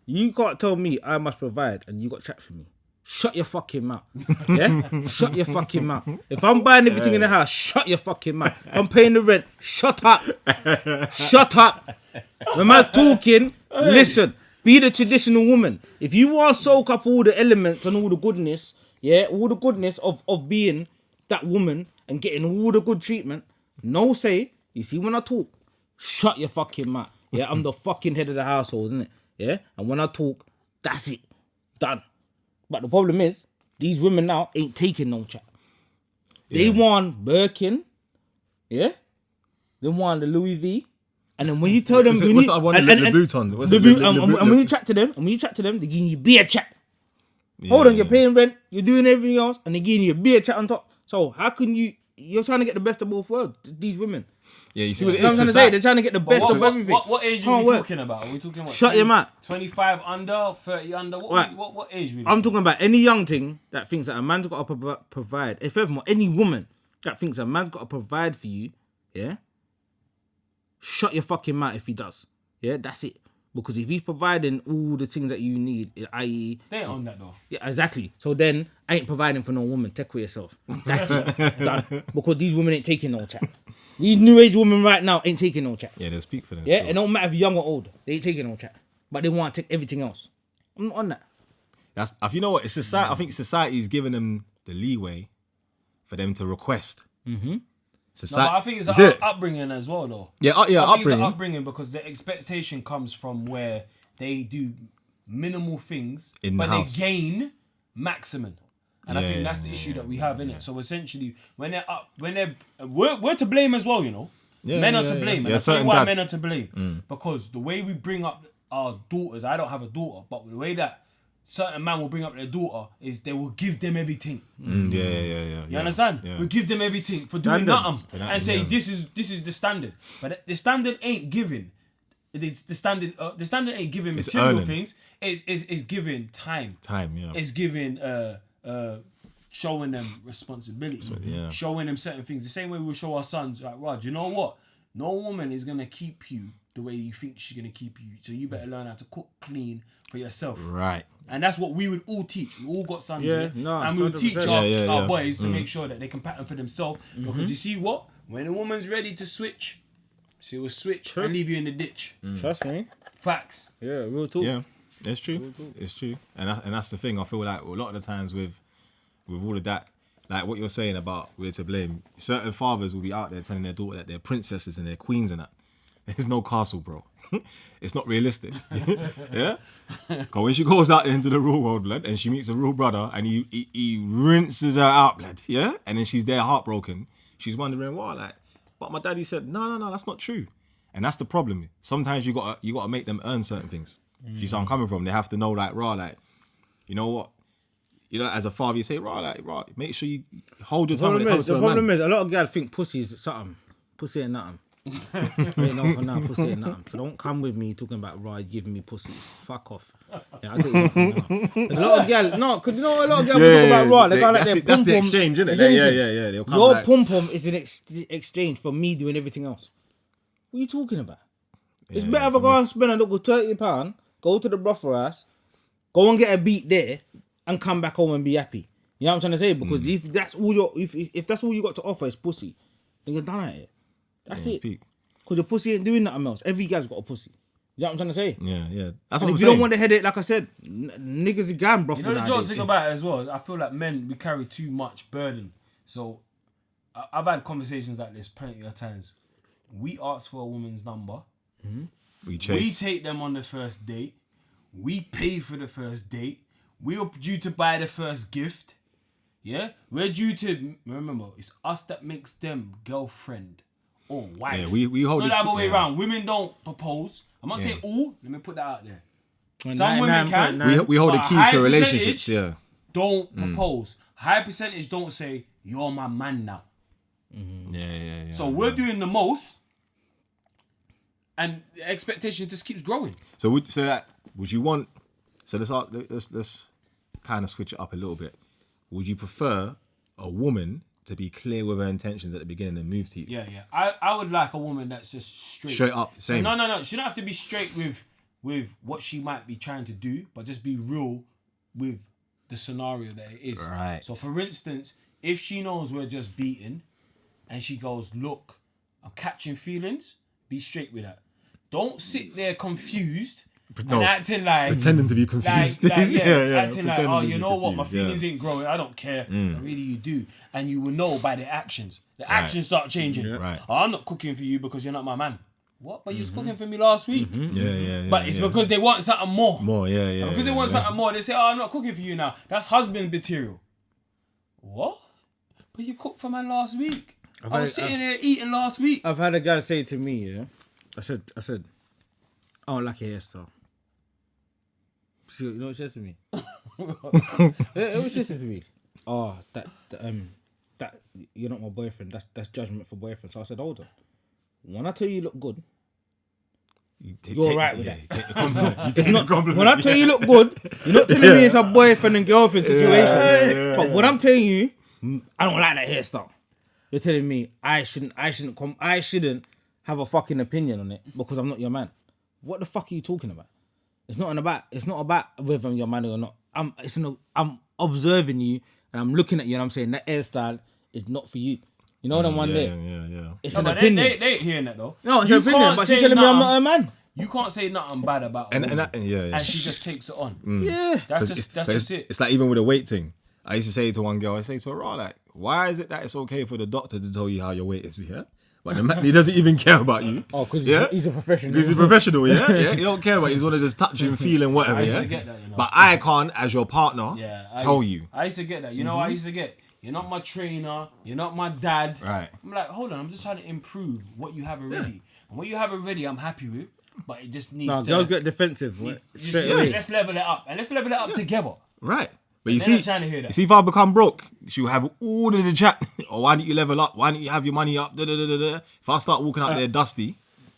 You can't tell me I must provide and you got chat for me. Shut your fucking mouth. Yeah? Shut your fucking mouth. If I'm buying everything in the house, shut your fucking mouth. If I'm paying the rent, shut up. Shut up. When man's talking, listen. Be the traditional woman. If you want to soak up all the elements and all the goodness, yeah, all the goodness of being that woman and getting all the good treatment, no say, You see, when I talk, shut your fucking mouth. Yeah, I'm the fucking head of the household, innit? Yeah, and when I talk, that's it, done. But the problem is, these women now ain't taking no chat. They want Birkin, yeah. They want the Louis V, and then when you tell them, What's the other one? The Bouton. And when you chat to them, they give you beer chat. Hold on, you're paying rent, you're doing everything else, and they're giving you a beer chat on top. So how can you're trying to get the best of both worlds, these women. Yeah, you see what it You know what is? I'm trying to say? They're trying to get the best of everything. What age are we talking about? Are we talking about? Shut your mouth. 25 under, 30 under? What age? I'm talking about any young thing that thinks that a man's got to provide. If ever, any woman that thinks a man's got to provide for you, yeah, shut your fucking mouth if he does. Yeah, that's it. Because if he's providing all the things that you need, i.e. They ain't on that though. Yeah, exactly. So then, I ain't providing for no woman. Take with yourself. That's it. Done. Because these women ain't taking no chat. These new age women right now ain't taking no chat. Yeah, they'll speak for them. Yeah, it don't matter if you're young or old. They ain't taking no chat. But they want to take everything else. I'm not on that. That's, you know what? It's society. I think society's giving them the leeway for them to request. No, Society, but I think it's an upbringing as well, though. Yeah, I think upbringing. it's an upbringing because the expectation comes from where they do minimal things, In but the house. they gain maximum. And I Yeah, think that's the issue that we have in it. So essentially, when they're up, we're to blame as well, you know. Men are to blame, and I tell you why men are to blame. Because the way we bring up our daughters, I don't have a daughter, but the way that certain man will bring up their daughter is they will give them everything. Yeah. You understand? Yeah. We give them everything for doing nothing and say this is the standard. But the standard ain't giving. It's the standard. The standard ain't giving material earning. things. It's giving time. Time, yeah. It's giving showing them responsibility. yeah. Showing them certain things. The same way we show our sons, like, Rod, you know what? No woman is gonna keep you the way you think she's gonna keep you. So you better learn how to cook, clean for yourself. Right. And that's what we would all teach. We all got sons Yeah, here. no, And we would teach 100%. our boys to make sure that they can pattern for themselves. Because you see what? When a woman's ready to switch, she will switch and leave you in the ditch. Trust me. Facts. Yeah, real talk. Yeah, it's true. It's true. And that's the thing. I feel like a lot of the times with all of that, like what you're saying about we're to blame, certain fathers will be out there telling their daughter that they're princesses and they're queens and that. There's no castle, bro. It's not realistic. Yeah? Because when she goes out into the real world, blood, and she meets a real brother and he rinses her out, blood, yeah? And then she's there heartbroken. She's wondering why, like, but my daddy said, no, that's not true. And that's the problem. Sometimes you gotta make them earn certain things. Do you see where I'm coming from? They have to know, like, you know what? You know, as a father, you say, make sure you hold your tongue when it comes to a man. The problem is, a lot of guys think pussy is something. Pussy ain't nothing. Ain't no for now, pussy ain't nothing. So don't come with me talking about giving me pussy. Fuck off. Yeah, I'll tell you nothing now. A lot of guys, because you know a lot of guys will talk about they got like their that's the pom-pom. exchange, isn't it? Yeah. They'll come Your like, pom-pom is an exchange for me doing everything else. What are you talking about? It's better if I go and spend a little £30, go to the brothel house, go and get a beat there, and come back home and be happy. You know what I'm trying to say? Because if that's all if that's all you got to offer is pussy, then you're done at it. That's it. Because your pussy ain't doing nothing else. Every guy's got a pussy. You know what I'm trying to say? Yeah. That's And what I'm if you saying. don't want the headache, like I said, niggas are going brothel You know the joke nowadays. thing about it as well? I feel like men, we carry too much burden. So I've had conversations like this plenty of times. We ask for a woman's number. We chase. We take them on the first date. We pay for the first date. We are due to buy the first gift. Yeah? We're due to... Remember, it's us that makes them girlfriend or wife. Yeah, we hold Not the the other key- way yeah. around. Women don't propose. I'm not saying all. Let me put that out there. Well, Some women can. 99.9. We hold the but a keys high to relationships, percentage yeah. Don't propose. High percentage don't say, you're my man now. Yeah. So we're doing the most, and the expectation just keeps growing. So would you want? So let's kind of switch it up a little bit. Would you prefer a woman to be clear with her intentions at the beginning and move to you? Yeah. I would like a woman that's just straight. Straight up, same. So no. She don't have to be straight with what she might be trying to do, but just be real with the scenario that it is. Right. So for instance, if she knows we're just beating, and she goes, look, I'm catching feelings, be straight with that. Don't sit there confused and acting like pretending to be confused. acting like, pretending oh, to you be know what, my confused, feelings ain't growing. I don't care. But really, you do, and you will know by the actions. The actions start changing. Yeah. Right. Oh, I'm not cooking for you because you're not my man. What? But you was cooking for me last week. Yeah. But it's because they want something more. More, yeah. And because they want something more, they say, oh, I'm not cooking for you now. That's husband material. What? But you cooked for man last week. I was sitting there eating last week. I've had a guy say to me, yeah, I said, I don't like your hairstyle. You know what she said to me? What she said to me? Oh, that you're not my boyfriend. That's judgment for boyfriend. So I said, hold on. When I tell you look good, you're alright with that. It's not. When I tell you look good, you're not telling me it's a boyfriend and girlfriend situation. But when I'm telling you, I don't like that hairstyle. You're telling me I shouldn't have a fucking opinion on it because I'm not your man. What the fuck are you talking about? It's not about whether I'm your man or not. I'm observing you and I'm looking at you and I'm saying that hairstyle is not for you. You know what I'm on there? Yeah. It's No, an but opinion. they ain't hearing that though. No, it's You an opinion, can't but say she's telling me I'm not nothing- a man. You can't say nothing bad about a woman, And she just takes it on. Yeah. That's just it. It's like even with the weight thing. I used to say to one girl, I say to her, like, why is it that it's okay for the doctor to tell you how your weight is, yeah? But the man, he doesn't even care about you. Oh, because yeah? he's a professional. Because he's a professional, yeah? He don't care about you. He just want to just touch you and feel and whatever, I used yeah? to get that, you know. But I can't, as your partner, I tell used- you. I used to get that. You know what I used to get? You're not my trainer. You're not my dad. Right. I'm like, hold on. I'm just trying to improve what you have already. And what you have already, I'm happy with. But it just needs No, to... girls get defensive straight away. Let's level it up. And let's level it up together. Right. But you they're see, not trying to hear that. you see, if I become broke, she'll have all of the chat. Or why don't you level up? Why don't you have your money up? If I start walking out there dusty,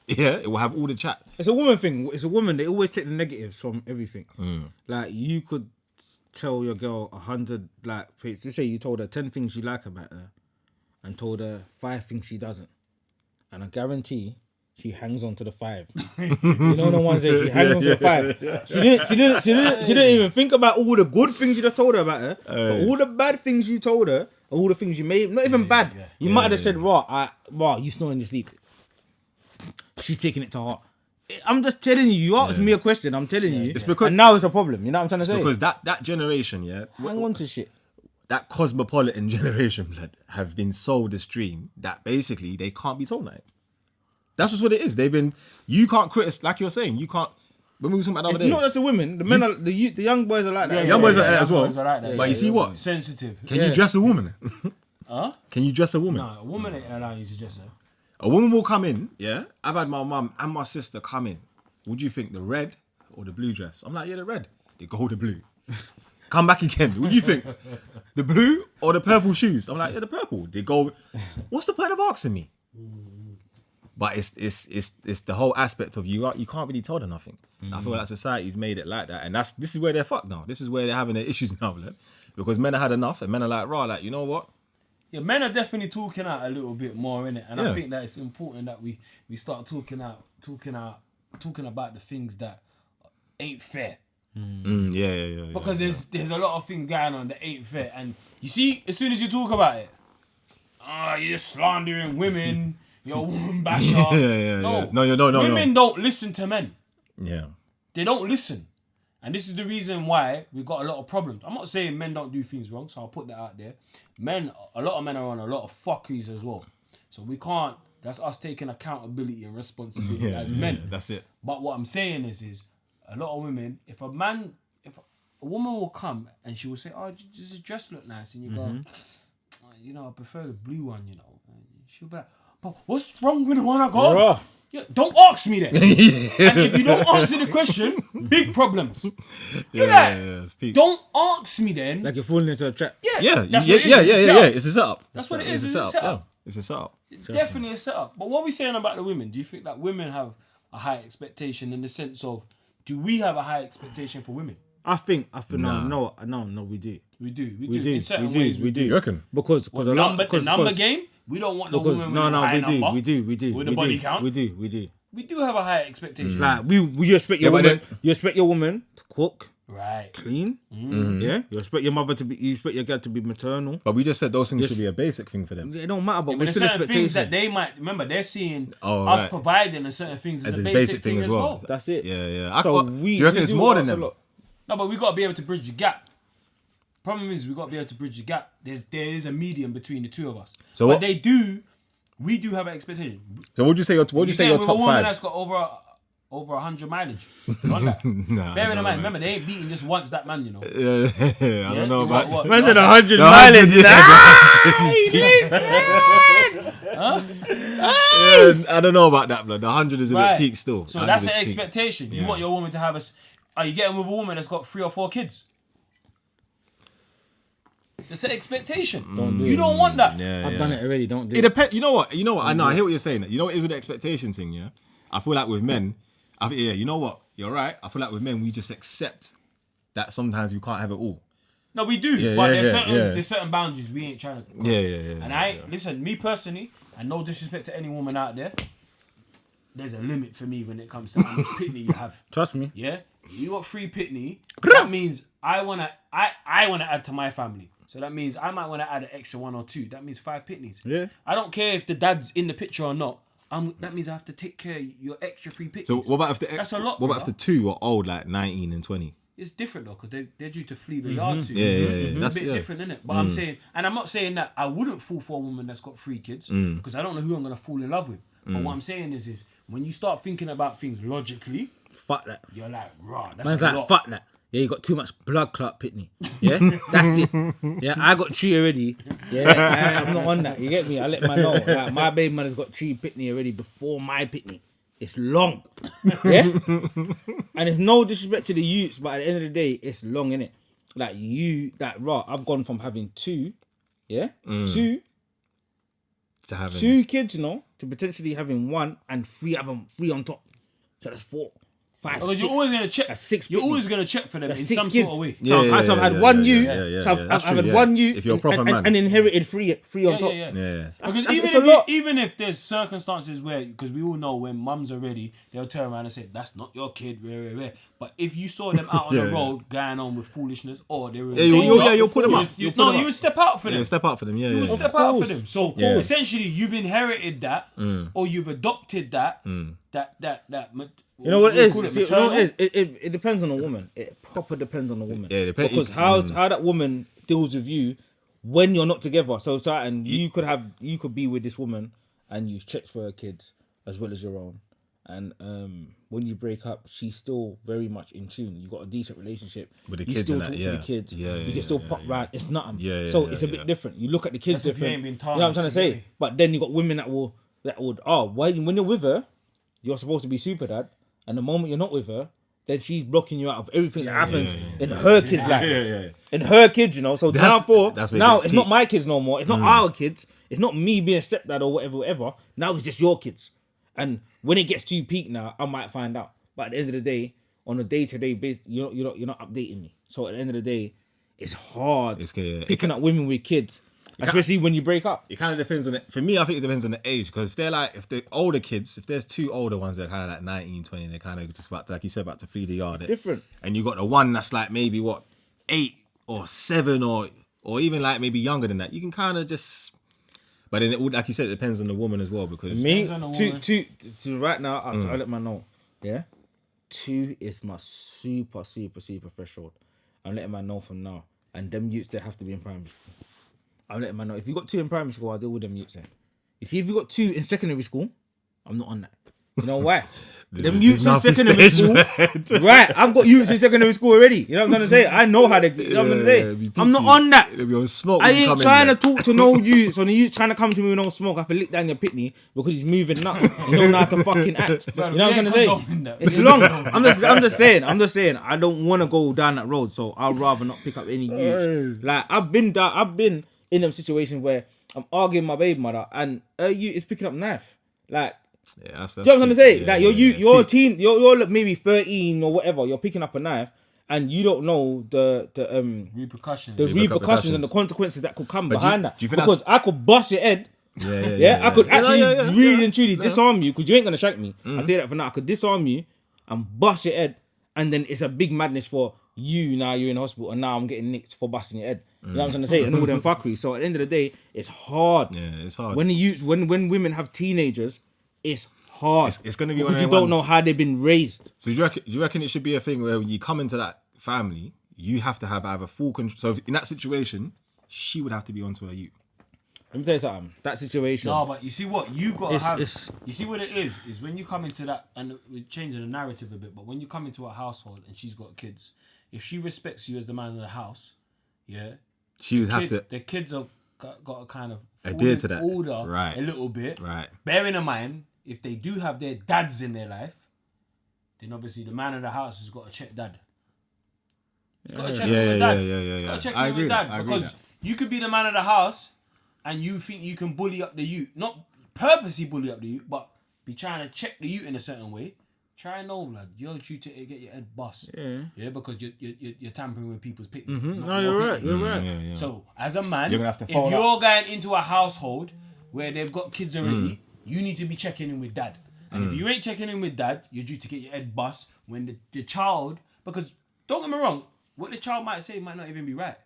it will have all the chat. It's a woman thing. It's a woman. They always take the negatives from everything. Like you could tell your girl 100 like. Let's say you told her 10 things you like about her, and told her 5 things she doesn't, and I guarantee she hangs on to the 5. You know the ones that she hangs on to the 5. She didn't even think about all the good things you just told her about her, but all the bad things you told her, all the things you made, not even bad. You might have just said, "Raw, you snoring in your sleep." She's taking it to heart. I'm just telling you. You asked me a question. I'm telling you. It's because- and now it's a problem. You know what I'm trying to say? Because that generation, Hang on to shit. that cosmopolitan generation, blood, have been sold this dream that basically they can't be told that. That's just what it is. You can't criticize, like you're saying, you can't. When we were talking about the It's other day, not just the women. The men are the young boys are like that. young boys are like that as well. Boys are like that. But you see what? Sensitive. Can you dress a woman? Huh? Can you dress a woman? No, a woman ain't allowing you to dress her. A woman will come in, yeah? I've had my mum and my sister come in. Would you think the red or the blue dress? I'm like, yeah, the red. They go the blue. Come back again. What do you think? The blue or the purple shoes? I'm like, yeah, the purple. They go, what's the point of asking me? But it's the whole aspect of you can't really tell them nothing. I feel like society's made it like that. And this is where they're fucked now. This is where they're having their issues now, like, because men have had enough and men are like, you know what? Yeah, men are definitely talking out a little bit more, innit? And Yeah. I think that it's important that we start talking about the things that ain't fair. Yeah. Because there's a lot of things going on that ain't fair. And you see, as soon as you talk about it, you're slandering women, you're a woman basher. Yeah. No. Women don't listen to men. Yeah. They don't listen. And this is the reason why we've got a lot of problems. I'm not saying men don't do things wrong, so I'll put that out there. A lot of men are on a lot of fuckeries as well. So we can't, that's us taking accountability and responsibility as men. That's it. But what I'm saying is a lot of women, if a woman will come and she will say, oh, does this dress look nice? And you go, I prefer the blue one, And she'll be like, but what's wrong with the one I got? Bruh. Yeah, don't ask me then. And if you don't answer the question, big problems. It's peak. Don't ask me then. Like you're falling into a trap. Yeah. That's what it is. It's a setup. It's a setup. That's what it is. It's a setup. Yeah, it's a setup. It's definitely a setup. But what are we saying about the women? Do you think that women have a high expectation in the sense of, do we have a high expectation for women? I think no, we do. We do. In certain ways, we do. You reckon? Because a lot, The number game, we don't want no woman with a high number. we do. With the body count. We do. We do have a high expectation. Like you expect your woman, you expect your woman to cook, Right. clean. Yeah, you expect your mother to be, you expect your girl to be maternal. But we just said those things should be a basic thing for them. It don't matter, but But we're there's still certain things that expectation. they might remember. They're seeing Oh, us right. providing and certain things as a his basic thing as well. That's it. Yeah. So do you reckon it's more than them? No, but we got to be able to bridge the gap. Problem is, we got to be able to bridge the gap. There is a medium between the two of us. So but what- we do have an expectation. So would you say your Getting with top a woman 5? that's got over 100 mileage. You want that? Nah, Bear in no, mind, man. remember they ain't beating just once that man, you know. I don't know about. What? Man said You want 100 The mileage. 100 I don't know about that, blood. The 100 is a Right. bit peak still. So 100 that's is an peak. expectation. You Yeah. want your woman to have are you getting with a woman that's got 3 or 4 kids? That's an expectation. You don't want that. Yeah, I've done it already. Don't do It it. depends. You know what? I know. I hear what you're saying. You know what it is with the expectation thing. Yeah. I feel like with men, you know what? You're right. I feel like with men, we just accept that sometimes we can't have it all. No, we do, Yeah, but yeah, there's certain boundaries we ain't trying to cross. Yeah. And listen, me personally, and no disrespect to any woman out there, there's a limit for me when it comes to how much pitney you have. Trust me. Yeah, you got 3 pitney. That means I wanna add to my family. So that means I might wanna add an extra 1 or 2. That means 5 pitneys. Yeah. I don't care if the dad's in the picture or not. That means I have to take care of your extra 3 pitneys. So what about if That's a lot, What about if brother. the 2 are old, like 19 and 20? It's different though, because they're due to flee the yard soon. Yeah. It's That's a bit yeah. different, isn't it? But I'm saying, and I'm not saying that I wouldn't fall for a woman that's got 3 kids, because I don't know who I'm gonna fall in love with. But what I'm saying is when you start thinking about things logically, Fuck that. you're like, rah, that's Man's a like, lot. fuck that. Yeah, you got too much blood clot pitney. Yeah, that's it. Yeah, I got 3 already. Yeah, I'm not on that. You get me? I let man know. Like, my baby man has got 3 pitney already before my pitney. It's long. Yeah? And it's no disrespect to the youths, but at the end of the day, it's long, innit? Like I've gone from having 2, yeah? 2 To having 2 kids, to potentially having 1 and 3 of them, 3 on top. So that's 4, 5, Because 6. you're always gonna check. That's 6 You're pitney. always gonna check for them That's in 6 some kids. sort of way. So I've had one you. So I've That's had true, yeah. one you. If you're a proper man. and inherited 3 on top. Yeah. Yeah. Because it's a lot. even if there's circumstances where, because we all know when mums are ready, they'll turn around and say, that's not your kid, rare. But if you saw them out on the Yeah. road going on with foolishness, or they were you'll put them up. You would step out for them. Yeah, step out for them. Yeah. You would yeah. step out for course. them. So Yeah. essentially, you've inherited that, or you've adopted that. You know what it is? Call it See, you know what maternal? it is? It depends on the woman. It proper depends on the woman. Yeah, it depends. Because how that woman deals with you when you're not together. So and you could be with this woman and you check for her kids as well as your own. And when you break up, she's still very much in tune. You got a decent relationship With the you kids still and talk that, to yeah. the kids. Yeah, you yeah, can still yeah, pop yeah. round. It's nothing. Yeah, so yeah, it's a bit yeah. different. You look at the kids That's if you different. ain't been You know what I'm trying to tarnished, you say? get me? But then you got women that would when you're with her, you're supposed to be super dad, and the moment you're not with her, then she's blocking you out of everything that happens in her kids' life. Yeah. In her kids, So That's where it now gets it's not peak. my kids no more. It's not our kids. It's not me being a stepdad or whatever. Now it's just your kids. And when it gets too peak now, I might find out. But at the end of the day, on a day-to-day basis, you're not updating me. So at the end of the day, it's hard picking up women with kids, especially when you break up. It kind of depends on it. For me, I think it depends on the age. Because if they're older kids, if there's 2 older ones that are kind of like 19, 20, they're kind of just about to, like you said, about to flee the yard. It's different. And you got the one that's like maybe 8 or 7 or even like maybe younger than that. You can kind of just. But then, like you said, it depends on the woman as well. Because Me, Depends on the woman. two right now, I'll let man know. Yeah? 2 is my super threshold. I'm letting man know from now. And them youths, they have to be in primary school. I'm letting man know. If you got 2 in primary school, I'll deal with them youths then. You see, if you got 2 in secondary school, I'm not on that. You know why? Them youths in secondary school, right? I've got youths in secondary school already. You know what I'm trying to say? I know how they. You know what I'm trying to say? I'm not on that. It'll be on smoke. I when you ain't come in trying to there. talk to no youths, or the youth trying to come to me with no smoke. I have to lick down your pitney because he's moving nuts. You don't know how to fucking act. You know what I'm trying to say? It's long. I'm just saying. I don't want to go down that road, so I'd rather not pick up any youths. Like I've been in them situations where I'm arguing with my baby mother, and youth is picking up knife. Like. Yeah, that's Do you know what I'm trying to say? yeah, Like yeah, you're a peak. teen, you're maybe 13 or whatever. You're picking up a knife, and you don't know the Repercussions. repercussions and the consequences that could come But behind that. do you think Because I could bust your head. Yeah, I could actually really and truly No. disarm you because you ain't gonna shank me. I'll tell you that for now. I could disarm you and bust your head, and then it's a big madness for now you're in hospital and now I'm getting nicked for busting your head. You know what I'm trying to say? And all them fuckery. So at the end of the day, it's hard. Yeah, it's hard. When women have teenagers, it's hard. It's gonna be one because of you them don't ones- know how they've been raised. So do you reckon it should be a thing where when you come into that family, you have to have either full control? So in that situation, she would have to be onto her youth. Let me tell you something. That situation. No, but you see what you got to have. It's- You see what it is when you come into that, and we're changing the narrative a bit. But when you come into a household and she's got kids, if she respects you as the man of the house, yeah, She would have to the kids have got to kind of adhere fall to in that. order Right. a little bit. Right. Bearing in mind, if they do have their dads in their life, then obviously the man of the house has got to check dad. He's got to check in with dad. He's got to check I in agree with with that. dad I agree with because that. you could be the man of the house and you think you can bully up the youth, not purposely bully up the youth, but be trying to check the youth in a certain way. Try and know, lad, you're due to get your head bust. Yeah, because you're tampering with people's pity. No, you're right. You're right. Yeah. So as a man, You're gonna have to if follow you're going into a household where they've got kids already, you need to be checking in with dad. And if you ain't checking in with dad, you're due to get your head bust when the child, because don't get me wrong, what the child might say might not even be right.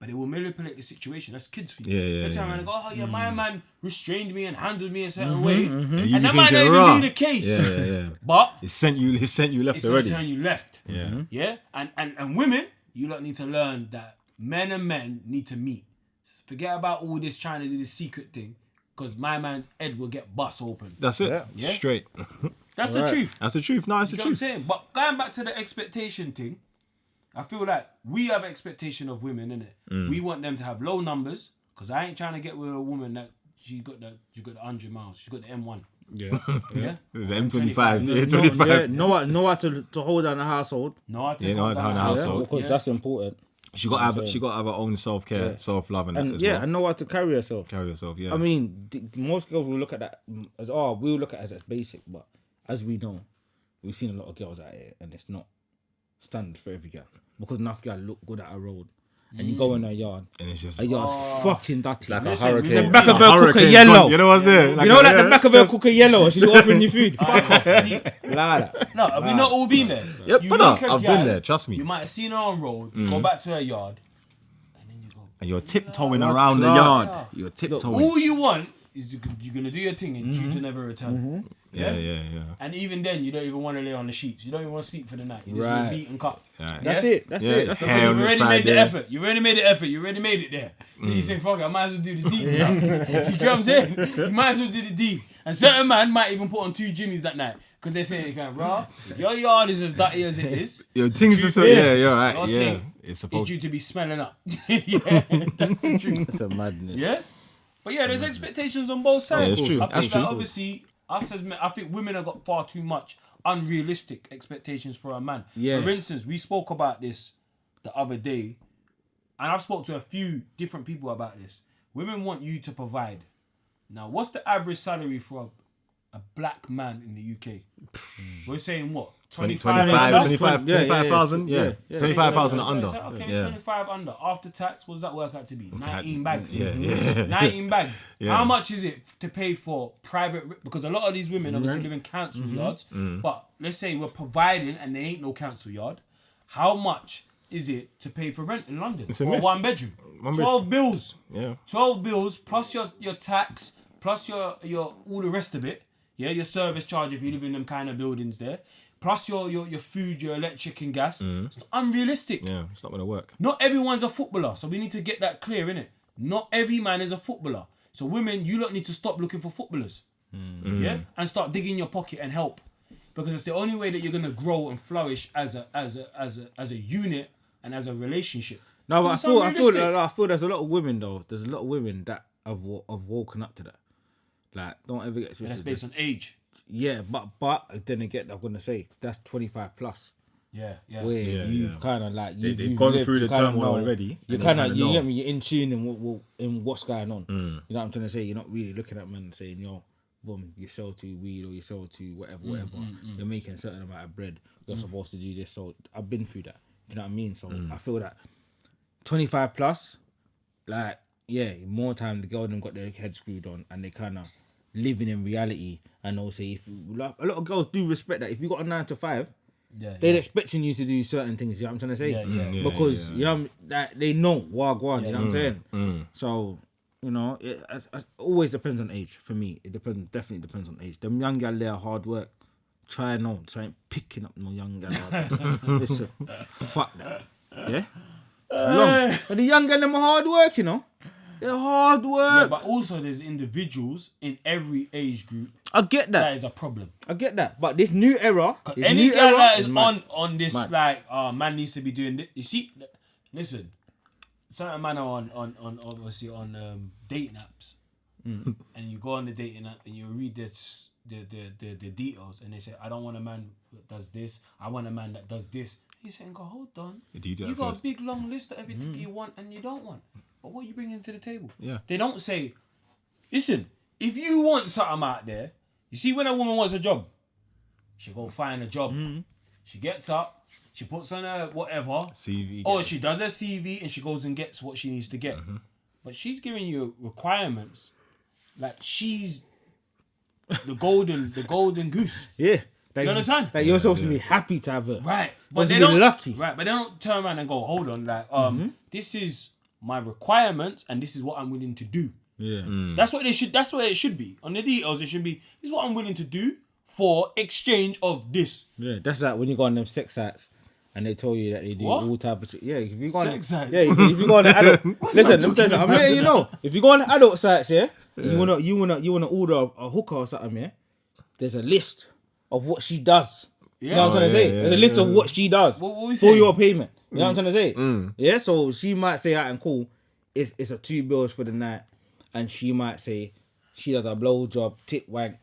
But they will manipulate the situation. That's kids for you. Yeah. They're trying to go, oh yeah, my man restrained me and handled me a certain way. And And that might not even be the case. Yeah. But It sent you left it's already. going to turn you left. Yeah. Yeah? And women, you lot need to learn that men and men need to meet. Forget about all this trying to do this secret thing. Because my man Ed will get bust open. That's it. Yeah. Straight. That's the truth. That's the truth. No, it's You the know what I'm truth. saying? But going back to the expectation thing, I feel like we have expectation of women, innit? We want them to have low numbers, because I ain't trying to get with a woman that she got the 100 miles. She got the M1. Yeah. Yeah? The M25. No, Yeah, 25. yeah, know what to hold down the household. No, I Yeah, no, hold how down the the household. Because that's important. She got to have her own self-care, self-love, and that And as yeah, well. and know how to carry yourself. Carry yourself, yeah. I mean, most girls will look at that as we'll look at it as basic, but as we know, we've seen a lot of girls out here, and it's not standard for every girl because enough girl look good at a road, and you go in her yard, and it's just a yard fucking dirty. like a Listen, hurricane. the back of A her cooker hurricane's yellow. gone. You know what's there? You know, like the back of her cooker yellow, and she's offering you food. Fuck off, like that. No, have we not all been there? Yep, You but look at I've gal, been there, trust me. You might have seen her on road, go back to her yard, and then you go. And you're tiptoeing around the yard. You're tiptoeing. All you want is you're going to do your thing and due to never return. Yeah. And even then, you don't even want to lay on the sheets. You don't even want to sleep for the night. You just want Right. to beat and cut. Right. That's Yeah? it. That's Yeah, it. That's hair the on You've the already side made the there. effort. You've already made the effort. You already made it there. So you say, fuck it, I might as well do the deed. now. You get what I'm saying? You might as well do the deed. And certain man might even put on 2 Jimmys that night. Because they say, raw, if your yard is as dirty as it is, Yo, things are so. Truth is, Yeah, you're right. your Yeah. thing It's it's supposed due to be smelling up. Yeah, that's the truth. That's a madness. Yeah? But yeah, there's expectations on both sides. Yeah, it's true. I That's think true. that obviously, us as men, I think women have got far too much unrealistic expectations for a man. Yeah. For instance, we spoke about this the other day, and I've spoke to a few different people about this. Women want you to provide. Now, what's the average salary for a black man in the UK? We're saying what? 25,000? 25,000. Yeah. Yeah. 25,000 Okay, under. okay, Yeah. 25 under. After tax, what does that work out to be? 19 bags. Yeah. 19 bags. Yeah. How much is it to pay for private? Because a lot of these women obviously live in council yards. But let's say we're providing and there ain't no council yard. How much is it to pay for rent in London a for a myth. 1 bedroom? One 12 bills. Yeah. 12 bills plus your tax plus your all the rest of it. Yeah, your service charge if you live in them kind of buildings there. Plus your food, your electric and gas. It's unrealistic. Yeah. It's not going to work. Not everyone's a footballer, so we need to get that clear, innit? Not every man is a footballer. So women, you lot need to stop looking for footballers. Yeah? And start digging your pocket and help. Because it's the only way that you're gonna grow and flourish as a unit and as a relationship. No, but It's I feel unrealistic. there's a lot of women though. There's a lot of women that have woken up to that. Like, don't ever get And that's twisted. based on age. Yeah, but then again, I'm gonna say that's 25 plus. Yeah. Where Yeah, you've yeah. kind of like They've gone lived, through you the kinda turmoil know- already, You and they kind of kinda you know. get me. You're in tune in what's going on. You know what I'm trying to say. You're not really looking at men and saying, "Yo, boom, you sell to weed or you sell to whatever. You're making a certain amount of bread. You're supposed to do this." So I've been through that. Do you know what I mean? So I feel that 25 plus, like, yeah, more time the girl them got their head screwed on and they kind of living in reality. And they'll say, a lot of girls do respect that. If you got a 9 to 5, they're expecting you to do certain things. You know what I'm trying to say? Yeah, Because you know that they know wagwan. You know what I'm saying? So you know, it always depends on age. For me, it definitely depends on age. Them young gal, they're hard work. Try ain't picking up no young gal. Listen, fuck that. Yeah, it's long. But the young gal, them are hard work. You know, they're hard work. Yeah, but also there's individuals in every age group. I get that. That is a problem. I get that. But this new era, Any girl that is mad. on this Mad. like, man needs to be doing this. You see, listen, certain man are on obviously on dating apps, and you go on the dating app and you read the details, and they say, I don't want a man that does this. I want a man that does this. He's saying, go, hold on. You got a big long list of everything you want and you don't want. But what are you bringing to the table? Yeah. They don't say, listen, if you want something out there, you see when a woman wants a job, she go find a job. She gets up, she puts on her whatever. CV. Or she does her CV and she goes and gets what she needs to get. But she's giving you requirements like she's the golden goose. Yeah. Like, You understand? Like you're supposed to be happy to have it. Right. But they be don't lucky. Right, but they don't turn around and go, hold on, like, this is my requirements and this is what I'm willing to do. Yeah. That's what it should be. On the details, it should be, this is what I'm willing to do for exchange of this. Yeah. That's like when you go on them sex sites and they tell you that they do What? all type of yeah. If you go on Sex sites? yeah, if you go on the adult, listen, I'm letting you know. If you go on the adult sites, yeah, you wanna order a hooker or something, yeah. There's a list of what she does. You know what I'm trying to say? There's a list of what she does What we for saying? your payment. You know what I'm trying to say? Yeah. So she might say, "Alright, cool. It's a 2 bills for the night," and she might say she does a blow job, tit wank,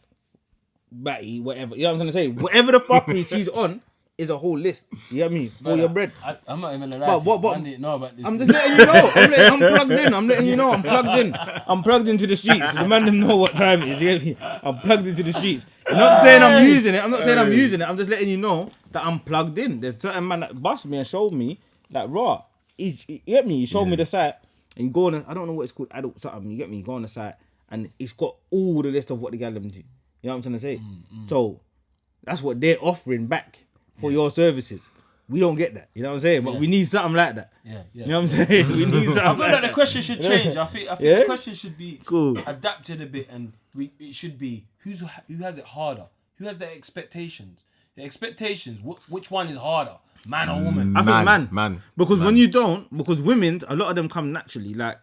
batty, whatever. You know what I'm trying to say? Whatever the fuckery she's on is a whole list. You know what I mean? For your bread. I'm not even gonna lie to you. But- I didn't know about this. I'm just letting you know. I'm plugged in. I'm letting you know. I'm plugged in. I'm plugged into the streets. The man them know what time it is. You get me? I'm plugged into the streets. I'm not saying I'm using it. I'm not saying I'm using it. I'm just letting you know that I'm plugged in. There's certain man that bust me and showed me like raw. You get me? He showed me the site and you go on. I don't know what it's called. Adult something. You get me? You go on the site and it's got all the list of what the gal them do. You know what I'm trying to say? So that's what they're offering back for your services. We don't get that. You know what I'm saying? But we need something like that. Yeah. You know what I'm saying? We need something. I feel like the that. question should change. I think Yeah? the question should be Cool. adapted a bit, and it should be who has it harder, who has the expectations. The expectations. Which one is harder, man or woman? I think Man. Because when you don't, because women, a lot of them come naturally. Like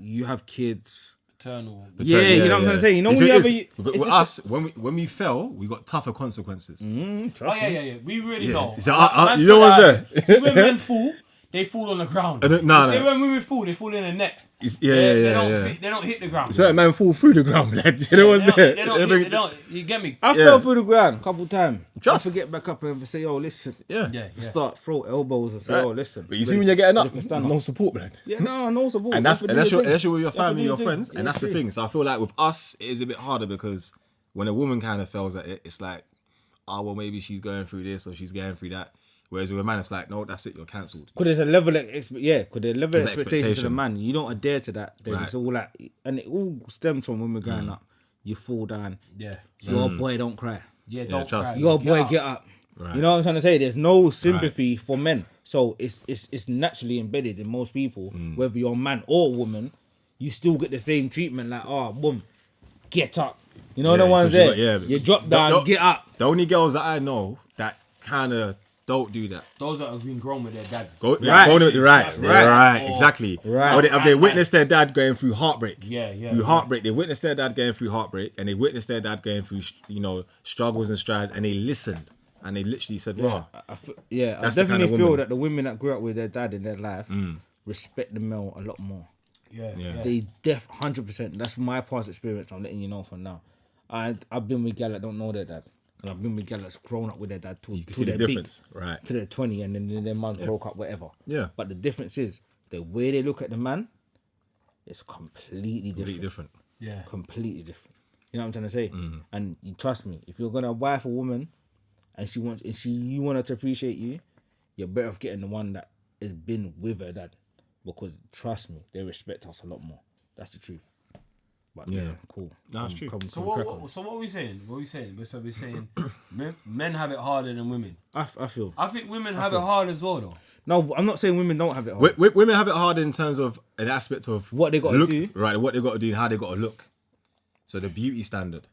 you have kids. Eternal. Yeah, you know what I'm trying to say. You know when you have with us, when we fell, we got tougher consequences. Oh yeah. We really know. So, Man you know feel what's like- there? See when men fall, they fall on the ground. No. See when women fall, they fall in the net. Yeah. They don't hit the ground. Certain man fall through the ground, blood. You know what's there? They don't. You get me? I fell through the ground a couple times. Just. I forget back up and say, "Yo, listen." Yeah. Start throw elbows and say, Right. "Oh, listen." But you see when you're getting up, Ready for there's stand no up. support, blood. Yeah, no support. And that's You unless have to do you're with your your thing. family, You your have to do friends, your and that's the thing. thing. So I feel like with us, it is a bit harder because when a woman kind of fails at it, it's like, oh well, maybe she's going through this or she's going through that. Whereas with a man, it's like, no, that's it, you're cancelled. Could there's a level of expectation to the expectation. man. You don't adhere to that. Then Right. it's all like, and it all stems from when we're growing up. You fall down. Yeah. Your boy don't cry. Yeah. Don't trust cry. Your boy up. get up. Right. You know what I'm trying to say? There's no sympathy for men. So it's naturally embedded in most people, whether you're a man or a woman, you still get the same treatment. Like, oh, boom, get up. You know the ones there. You drop down, get up. The only girls that I know that kind of don't do that. Those that have been grown with their dad. Right, exactly. Right. Or they witnessed their dad going through heartbreak. Yeah. Heartbreak. They witnessed their dad going through heartbreak, and they witnessed their dad going through, struggles and strides, and they listened, and they literally said, "Wow." I That's the definitely kind of feel woman. that the women that grew up with their dad in their life respect the male a lot more. Yeah. They 100%. That's my past experience. I'm letting you know from now. I've been with gal that don't know their dad, and I've been with gal that's grown up with their dad too. You can see the difference, right? To their 20, and then their mum broke up, whatever. Yeah. But the difference is the way they look at the man is completely different. Yeah. Completely different. You know what I'm trying to say? And you trust me, if you're gonna wife a woman, and you want her to appreciate you, you're better off getting the one that has been with her dad, because trust me, they respect us a lot more. That's the truth. But yeah, cool. That's true. So what are we saying? What are we saying? So we're saying men have it harder than women. I feel. I think women have it hard as well, though. No, I'm not saying women don't have it hard. Women have it hard in terms of an aspect of What they gotta look, do. right? What they got to do and how they got to look. So the beauty standard.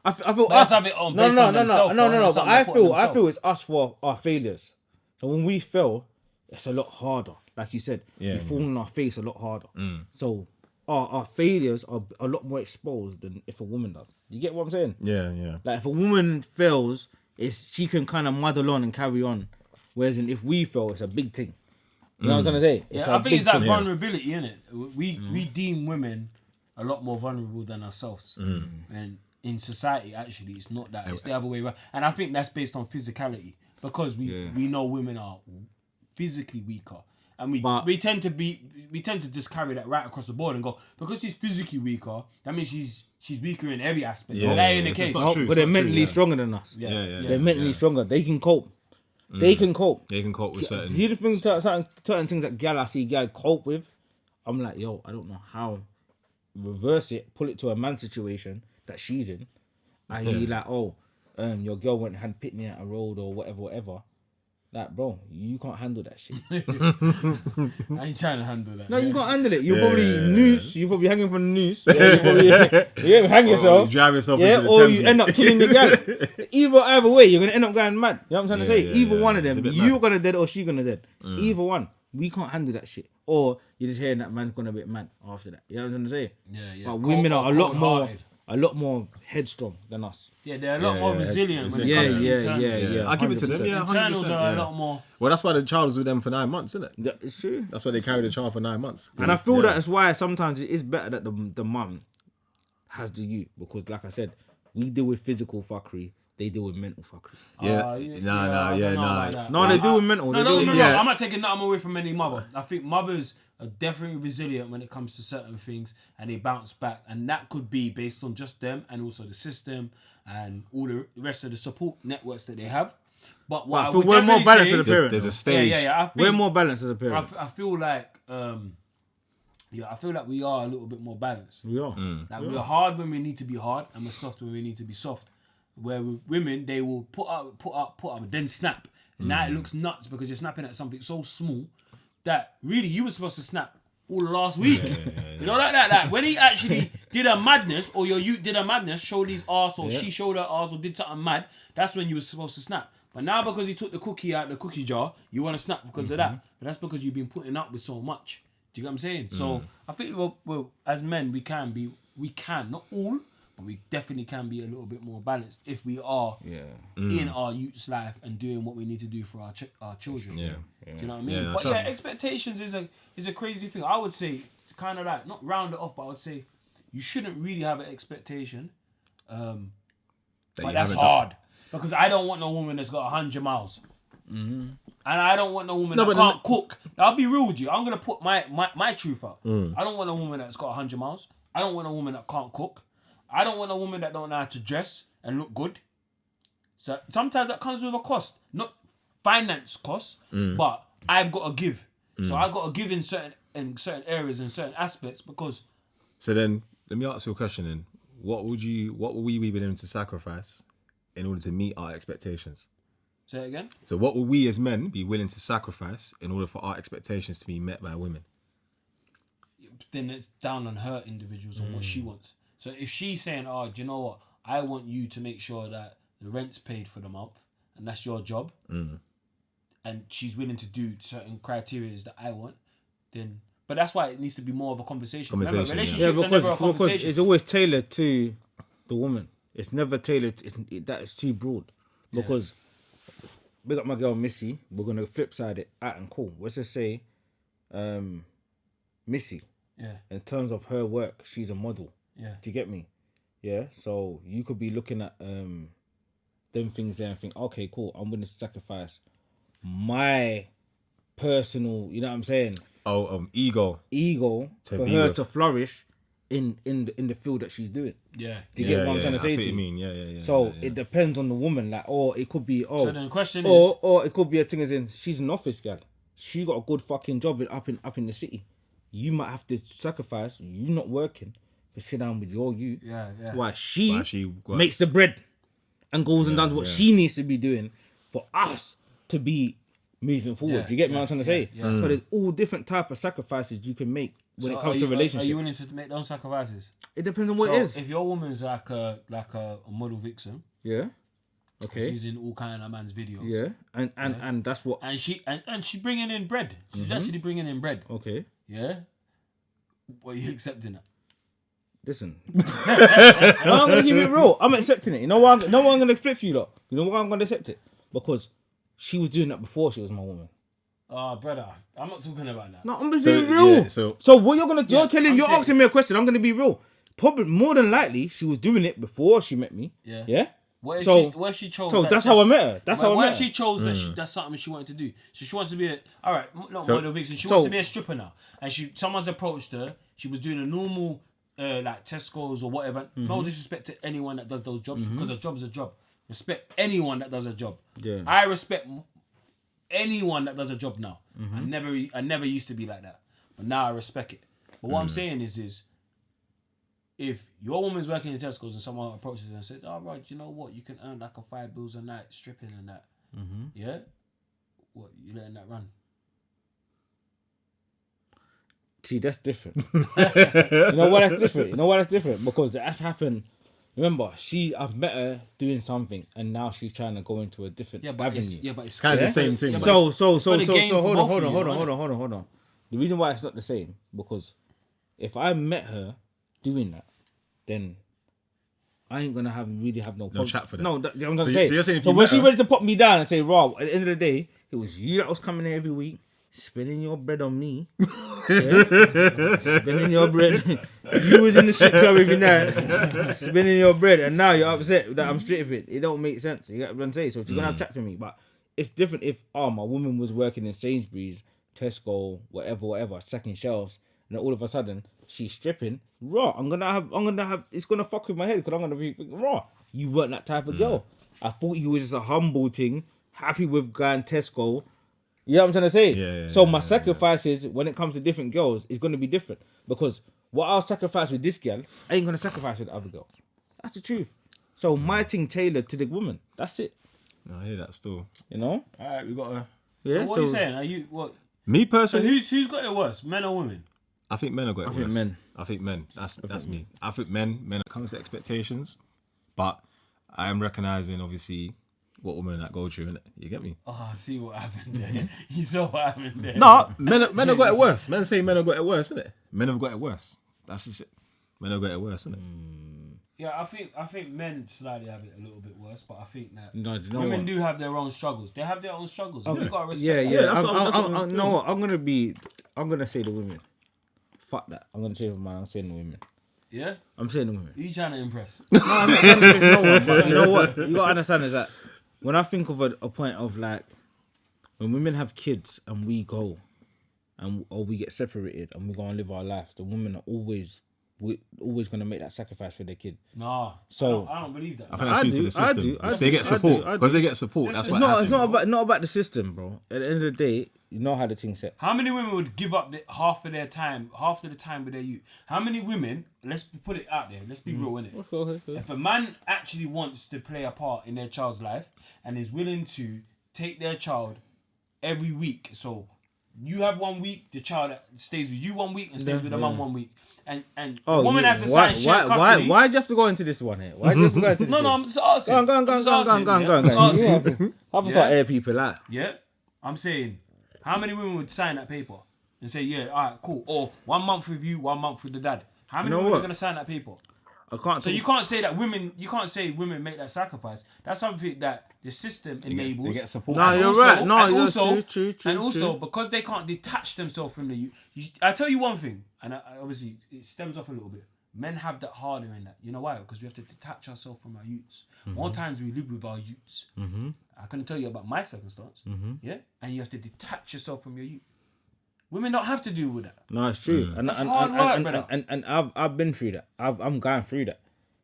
I feel Let's have it on based on themselves. But I feel it's us for our failures. So when we fail, it's a lot harder. Like you said, we fall on our face a lot harder. So our failures are a lot more exposed than if a woman does. You get what I'm saying? Yeah. Like if a woman fails, she can kind of muddle on and carry on. Whereas if we fail, it's a big thing. You know what I'm trying to say? Yeah, I think it's that vulnerability, innit? We deem women a lot more vulnerable than ourselves. And in society, actually, it's not that. It's the other way around. And I think that's based on physicality. Because we know women are physically weaker. And we tend to just carry that right across the board and go, because she's physically weaker, that means she's weaker in every aspect. Yeah, that ain't the case. But they're mentally stronger than us. They're mentally stronger. They can cope. They can cope. They can cope with certain. See the things, certain things that I see gal cope with. I'm like, yo, I don't know how. Reverse it, pull it to a man situation that she's in. And he like, your girl went and had pit me at a road or whatever. Like, bro, you can't handle that shit. I ain't trying to handle that. No, you can't handle it. You're probably noose. You're probably hanging from the noose. You hang yourself. You drive yourself Yeah, into the or Thames, you end up killing the gal. Either way, you're gonna end up going mad. You know what I'm trying to say? Either one of them, you're gonna dead or she gonna dead. Either one. We can't handle that shit. Or you're just hearing that man's gonna be mad after that. You know what I'm trying to say? Yeah. But women are a lot more headstrong than us. Yeah, they're a lot more resilient. When it Yeah, comes to yeah. I give it to them. Yeah, 100%. Internals are a lot more. Well, that's why the child was with them for 9 months, isn't it? Yeah, it's true. That's why they carried the child for 9 months. And I feel that's why sometimes it is better that the mum has the youth, because like I said, we deal with physical fuckery, they deal with mental fuckery. No, they deal with mental. I'm not taking nothing away from any mother. I think mothers are definitely resilient when it comes to certain things, and they bounce back, and that could be based on just them and also the system and all the rest of the support networks that they have. But what I feel we're more balanced as a parent. There's a stage. We're more balanced as a parent. I feel like I feel like we are a little bit more balanced. We are. Like we're hard when we need to be hard, and we're soft when we need to be soft. Where with women, they will put up, and then snap. Now it looks nuts because you're snapping at something so small that really you were supposed to snap all last week. You know, like that. Like when he actually did a madness, or your youth did a madness, showed his arse, or she showed her arse, or did something mad, that's when you were supposed to snap. But now because he took the cookie out of the cookie jar, you want to snap because of that. But that's because you've been putting up with so much. Do you get what I'm saying? So I think well, as men, we can, not all, but we definitely can be a little bit more balanced if we are in our youth's life and doing what we need to do for our children. Do you know what I mean? Yeah, but expectations is a crazy thing. I would say, kind of like, not round it off, but I would say you shouldn't really have an expectation. But that's hard. Because I don't want no woman that's got 100 miles. And I don't want no woman that can't cook. I'll be real with you. I'm going to put my truth out. I don't want a woman that's got 100 miles. I don't want a woman that can't cook. I don't want a woman that don't know how to dress and look good. So sometimes that comes with a cost. Not finance cost, but I've got to give. So I've got to give in certain areas and certain aspects because... So then, let me ask you a question then. What would we be willing to sacrifice in order to meet our expectations? Say it again? So what would we as men be willing to sacrifice in order for our expectations to be met by women? Then it's down on her individuals on what she wants. So if she's saying, do you know what? I want you to make sure that the rent's paid for the month, and that's your job, and she's willing to do certain criteria that I want, then... But that's why it needs to be more of a conversation. Remember, relationships are never a conversation. Because it's always tailored to the woman. It's never tailored. That is too broad. Because big up my girl Missy. We're gonna flip side it out and cool. Let's just say, Missy. Yeah. In terms of her work, she's a model. Yeah. Do you get me? Yeah. So you could be looking at them things there and think, okay, cool. I'm willing to sacrifice my personal, you know what I'm saying? Ego for her to flourish in the field that she's doing. Yeah. Do you get what I'm trying to say to you? I mean, yeah. So it depends on the woman, like, or it could be So then the question is, or it could be a thing as in she's an office girl. She got a good fucking job up in the city. You might have to sacrifice you not working to sit down with your you. Yeah, yeah. Why she works. makes the bread and goes and does what yeah. she needs to be doing for us to be moving forward. Yeah, Do you get me what I'm trying to say? yeah. So there's all different type of sacrifices you can make when it comes to Are relationship. you willing to make those sacrifices? It depends on what So it is. if your woman's like a model vixen, Yeah. Okay. she's in all kind of man's videos. Yeah. And that's what. And she bringing in bread. She's actually bringing in bread. Okay. Yeah. What are you accepting that? Listen. I'm gonna keep it real. I'm accepting it. You know why? I'm gonna flip you lot. You know why I'm gonna accept it? Because she was doing that before she was my woman. Oh, brother, I'm not talking about that. No, I'm being So, real. yeah, so so- what you're gonna do? Yeah, You're telling. I'm You're saying- asking me a question. I'm gonna be real. Probably more than likely she was doing it before she met me. Yeah. Yeah. What if she chose? So that- that's how I met her. That's how I what met if her. she chose that that's something she wanted to do? So she wants to be not So- model vixen. She wants to be a stripper now, and someone's approached her. She was doing a normal like Tesco's or whatever. No disrespect to anyone that does those jobs because a job's a job. Respect anyone that does a job. Yeah. I respect anyone that does a job now. I never used to be like that, but now I respect it. But what I'm saying is if your woman's working in Tesco's and someone approaches her and says, "Oh, right, you know what? You can earn like a £5 a night stripping and that." Yeah, what you letting that run? See, that's different. You know why that's different? You know why that's different? Because that's happened. Remember, I've met her doing something, and now she's trying to go into a different avenue. It's Kind of the same thing. Yeah, but So for the game for hold on, both of you, hold on. The reason why it's not the same because if I met her doing that, then I ain't gonna really have no chat for that. No, I'm gonna So say. you're saying if so you when met she her- ready to put me down and say, "Rob," at the end of the day, it was you that was coming here every week, spending your bread on me. Yeah? Spending your bread. You was in the strip club every night, spending your bread, and now you're upset that I'm stripping. It don't make sense. You get what I'm saying? So she's gonna have chat for me, but it's different if my woman was working in Sainsbury's, Tesco, whatever, second shelves, and then all of a sudden she's stripping. Raw. I'm gonna have. It's gonna fuck with my head because I'm gonna be raw. You weren't that type of girl. I thought you was just a humble thing, happy with going Tesco. You know what I'm trying to say? Yeah, so my sacrifices when it comes to different girls is gonna be different because what I'll sacrifice with this girl, I ain't gonna sacrifice with the other girl. That's the truth. So my thing tailored to the woman. That's it. I hear that still. You know? All right, we got a. Yeah. So what are you saying? Are you what? Me So personally, who's got it worse, men or women? I think men have got it think worse. men. I think men. That's me. I think men. When it comes to expectations, but I am recognizing obviously what women that go through. Innit? You get me? Oh, I see what happened there. You saw what happened there. No, men have got it worse. Men say men have got it worse, innit? Men have got it worse. That's just it. Men have got it worse, innit? Yeah, I think men slightly have it a little bit worse, but I think that No, do you know women what? do have their own struggles. They have their own struggles. We've got to respect Yeah, that. yeah. that's what I'm No, I'm gonna say the women. Fuck that. I'm gonna change my mind. I'm saying the women. Yeah? I'm saying the women. Who you trying to impress? No, I'm not saying there's no one. But you know what? You gotta understand is that when I think of a point of like when women have kids and we go or we get separated and we go and live our lives, the women are always gonna make that sacrifice for their kid. Nah. So- I don't believe that. I think that's due to the system. They get support because they get support. That's It's what not. happens. It's not about the system, bro. At the end of the day, you know how the thing set. How many women would give up half of the time with their youth? How many women, let's put it out there, let's be real, innit? Okay. If a man actually wants to play a part in their child's life and is willing to take their child every week, so you have 1 week, the child stays with you 1 week and stays with the mum 1 week. And the woman has to sign shared custody. Why do you have to go into this one here? Why do you have to go into this? No, I'm just asking. Go on. I'm just asking. Have to start air people out. Yeah, I'm saying, how many women would sign that paper and say, yeah, all right, cool, or 1 month with you, 1 month with the dad? How many know women what? are gonna sign that paper? I can't. So you can't say that women. You can't say women make that sacrifice. That's something that the system enables. They get support. No, And you're also- right. No, and you're also, true. And also, because they can't detach themselves from the youth. I tell you one thing, and obviously it stems off a little bit. Men have that harder in that. You know why? Because we have to detach ourselves from our youths. More times we live with our youths. I can tell you about my circumstance. Yeah, and you have to detach yourself from your youth. Women don't have to deal with that. No, it's true. And That's hard work, brother. and I've been through that. I'm going through that.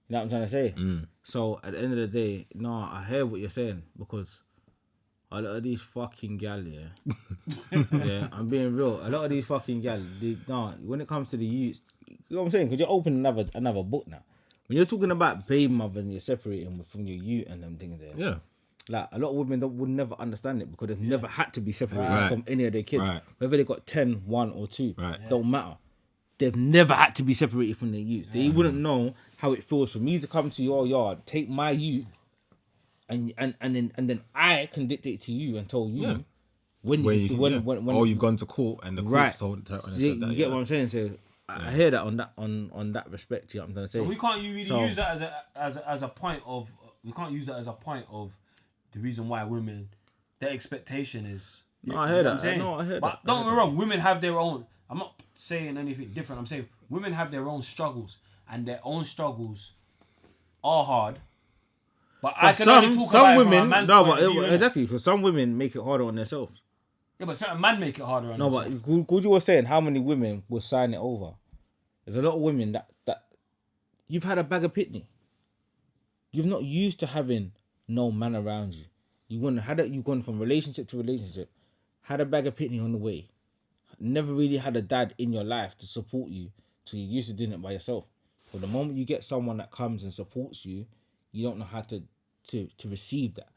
You know what I'm trying to say? So at the end of the day, no, I hear what you're saying because a lot of these fucking gal, yeah. Yeah, I'm being real. A lot of these fucking gal, when it comes to the youths, you know what I'm saying? Because you're opening another book now. When you're talking about baby mothers and you're separating from your youth and them things there. Yeah. Like, a lot of women would never understand it because they've never had to be separated Right. from any of their kids. Right. Whether they got 10, 1 or 2, Right. don't matter. They've never had to be separated from their youth. They wouldn't know how it feels for me to come to your yard, take my youth, and then I can dictate to you and tell you Yeah. when or you've gone to court and the court's right. told and You said that, get what I'm saying? So I hear that on that respect. You know what I'm trying to say? So we can't really use that as a point of. We can't use that as a point of the reason why women, their expectation is. No, I you hear know that. what I'm saying? No, I hear but that. don't get me wrong. Women have their own. I'm not saying anything different. I'm saying women have their own struggles, and their own struggles are hard. But I can only talk some about women, it from a man's point of view, innit? exactly, because some women make it harder on themselves. Yeah, but certain men make it harder on No, themselves. but good you were saying how many women will sign it over. There's a lot of women that you've had a bag of pitney. You've not used to having no man around you. You've gone from relationship to relationship, had a bag of pitney on the way. Never really had a dad in your life to support you, so you're used to doing it by yourself. But the moment you get someone that comes and supports you, you don't know how to receive that.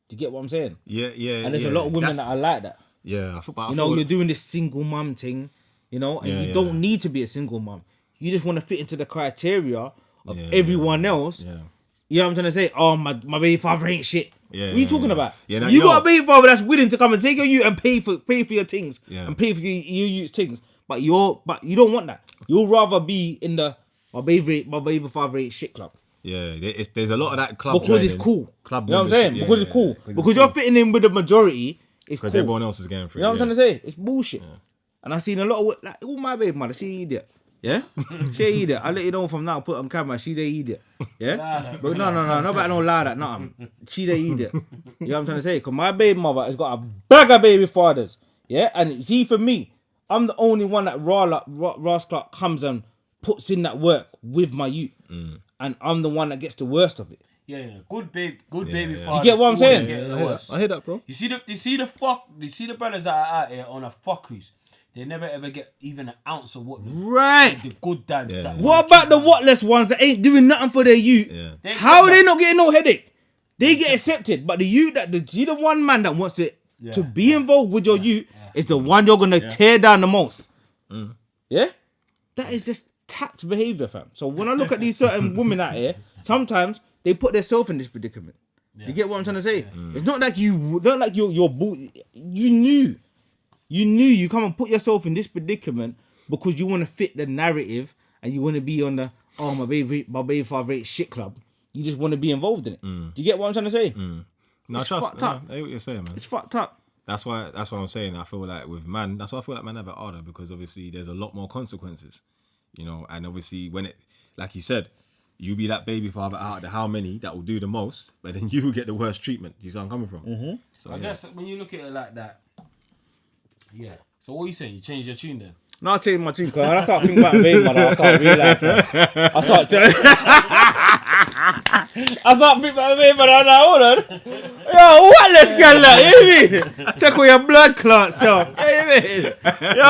Do you get what I'm saying? Yeah. And there's a lot of women that are like that. Yeah, You're doing this single mum thing, and you don't need to be a single mum. You just want to fit into the criteria of everyone else. Yeah. You know what I'm trying to say? Oh, my baby father ain't shit. Yeah, what are you talking about? Yeah, no, you got a baby father that's willing to come and take you and pay for your things and pay for your youth things, but you don't want that. You'll rather be in the my baby father ain't shit club. Yeah, there's a lot of that club Because it's joining, cool. Club You know what I'm saying? membership. Because it's cool. Because you're fitting in with the majority. It's Because cool. everyone else is going through. You know what I'm trying to say? It's bullshit. And I've seen a lot of all my baby mother, she idiot. Yeah? She an idiot. I'll let you know from now, put on camera, she's an idiot. Yeah? But no, nobody don't lie that, nothing. She's an idiot. You know what I'm trying to say? Because my baby mother has got a bag of baby fathers. Yeah? And see, for me, I'm the only one that Ross Clark comes and puts in that work with my youth. And I'm the one that gets the worst of it. Yeah. Good baby fathers. You get what I'm saying? Get the worst. I hear that, bro. You see the brothers that are out here on a fuck cruise. They never ever get even an ounce of what the good dads. Yeah. What about the whatless ones that ain't doing nothing for their youth? Yeah. How are they not getting no headache? They get accepted, but the youth the one man that wants to be involved with your youth is the one you're gonna tear down the most. Yeah, that is just tapped behavior, fam. So when I look at these certain women out here, sometimes they put themselves in this predicament. You get what I'm trying to say? It's not like you're you knew. You knew you come and put yourself in this predicament because you want to fit the narrative and you want to be on the my baby father ain't shit club. You just want to be involved in it. Do you get what I'm trying to say? No, It's trust. fucked up. I hear what you're saying, man. It's fucked up. That's why I'm saying. I feel like with man, that's why I feel like man have it harder because obviously there's a lot more consequences, and obviously when it, like you said, you be that baby father out of the how many that will do the most, but then you will get the worst treatment. You see where I'm coming from? So I guess when you look at it like that, yeah. So what are you saying? You change your tune then? No, I'll tell you my tune because when I start thinking about baby mother, I start realising. I start thinking about baby mother. I'm like, hold on. Yo, what let's get that? You know what I mean? Take away your blood clot self. You know what I mean? Yo,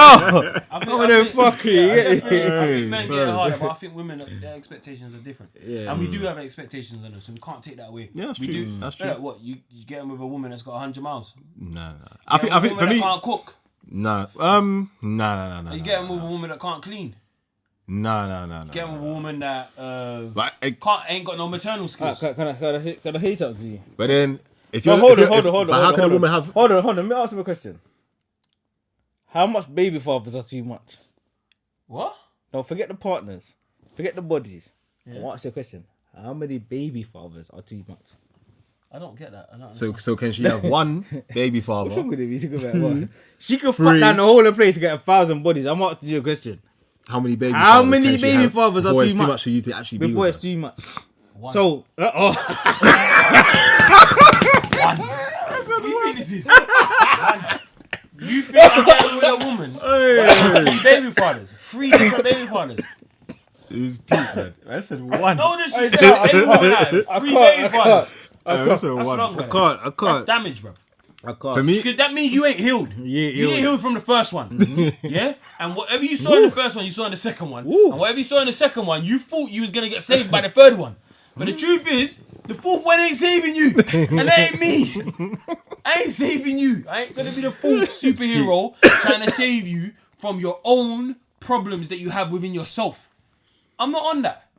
I'm fucking. I think men get it harder, but I think women, their expectations are different. Yeah. And we do have expectations on them, so we can't take that away. Yeah, that's we true. Do. That's true. Like, what, you get them with a woman that's got 100 miles? No. I think for me, that can't cook. No. You get them with a woman that can't clean. No. Get them with a woman that ain't got no maternal skills. Can I hate up to you? But then, if No, you're hold on. how can a woman have? Hold on. Let me ask you a question. How much baby fathers are too much? What? No, forget the partners. Forget the bodies. I want to ask you a question. How many baby fathers are too much? I don't get that. So can she have one baby father? What's wrong with it? She could fuck down the whole of the place to get 1,000 bodies. I'm asking you a question. How many baby? How fathers many can she baby have fathers are before too it's much? too much for you to actually be Before with it's her? too much. One. So, One. You think this is? One. You think you're getting with a woman? Three baby fathers. 3 different baby fathers. I said one. No disrespect. Everyone have 3 baby fathers. I said That's one. wrong, I man. can't. That's damage, bro. I can't. For me, Because that means you ain't healed. You ain't You ain't healed. healed from the first one. Yeah? And whatever you saw in the first one, you saw in the second one. And whatever you saw in the second one, you thought you was going to get saved by the third one. But the truth is, the fourth one ain't saving you. And that ain't me. I ain't saving you. I ain't going to be the fourth superhero trying to save you from your own problems that you have within yourself. I'm not on that.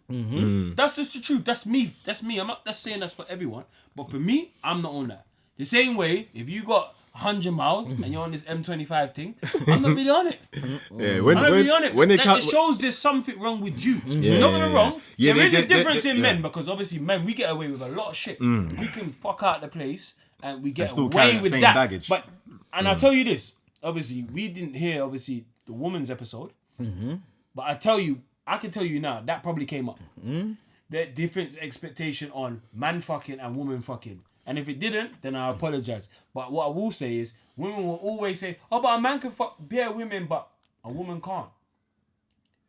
That's just the truth. That's me. I'm not just saying that's for everyone. But for me, I'm not on that. The same way, if you got 100 miles and you're on this M25 thing, I'm not really on it. yeah, I'm not really on it. when It shows there's something wrong with you. Don't get me wrong. Yeah, there is a they- difference in men because obviously men, we get away with a lot of shit. We can fuck out the place and we get still carry away that with same that. baggage. But I'll tell you this. Obviously, we didn't hear the woman's episode. But I can tell you now, that probably came up. The different expectation on man fucking and woman fucking. And if it didn't, then I apologize. But what I will say is, women will always say, oh, but a man can fuck bare women, but a woman can't.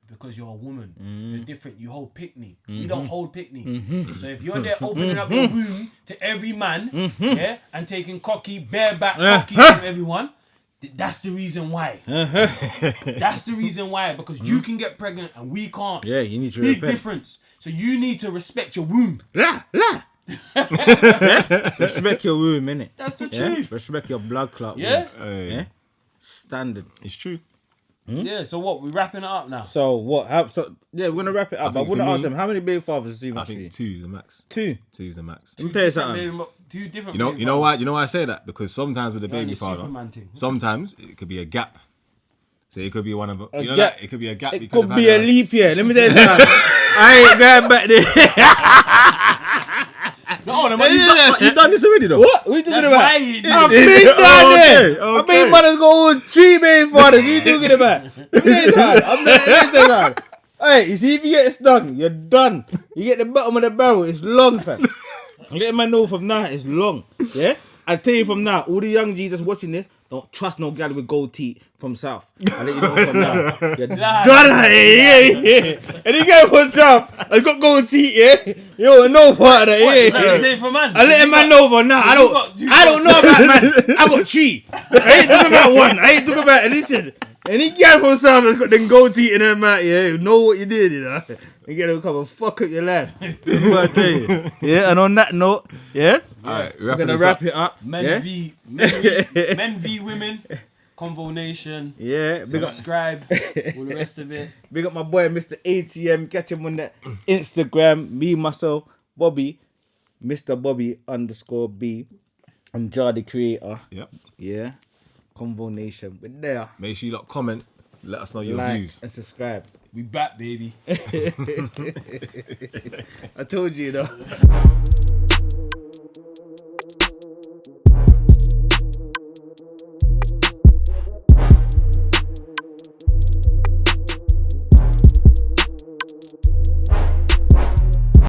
Because you're a woman. You're different. You hold pickney. We don't hold pickney. So if you're there opening up your womb to every man, yeah, and taking bareback cocky from everyone, that's the reason why. That's the reason why. Because you can get pregnant and we can't. Yeah, you need to Big repent. difference. So you need to respect your womb. Respect your womb, innit? That's the truth. Respect your blood clot. Yeah? Womb. Yeah. Standard. it's true. Yeah, so what? We're wrapping it up now. So what? We're gonna wrap it up. But I think want to for ask me- them how many baby fathers is too I much for you? think 2 is the max. 2. 2 is the max. Let me tell you something. Two different. You know why? You know why I say that? Because sometimes with the You're on baby this father, Superman thing. sometimes it could be a gap. So it could be one of you know gap. that it could be a gap. You It could have be had a leap year. Let me tell you something. I ain't going back there. Oh, no, man, you've done this already though. What? What are you talking That's about? why he I've did it. been down there. Okay, I've okay. been mothers go on 3 baby fathers. What are you talking about? Let me tell you something. Let me tell you something. Hey, you see if you get stung, you're done. You get the bottom of the barrel, it's long, fam. I'm letting man know from now, it's long. Yeah? I tell you from now, all the young G's that's watching this, don't trust no gal with gold teeth from South. I let you know from now. You're done. Yeah. And he got what's up. I got gold teeth, yeah? Yo, no part of that, Is that the yeah. same for man? I let him man know for now. I don't know about man. I got 3. I ain't talking about 1. I ain't talking about, listen. Any guy from South that's got them gold teeth in them out, yeah, you know what you did, you know? You gotta come and fuck up your life. That's what I tell you. Yeah, and on that note, yeah, Alright, we're gonna wrap it up. Men Yeah, men v women. Convo Nation. yeah. Big up, Subscribe. All the rest of it. big up my boy, Mr. ATM. Catch him on the Instagram. Me, myself, Bobby, Mr. Bobby _B. I'm Jar the Creator. Yep. Yeah, Convo Nation. We're there. Make sure you comment. Let us know your Like views. and subscribe. We back, baby. I told you, though.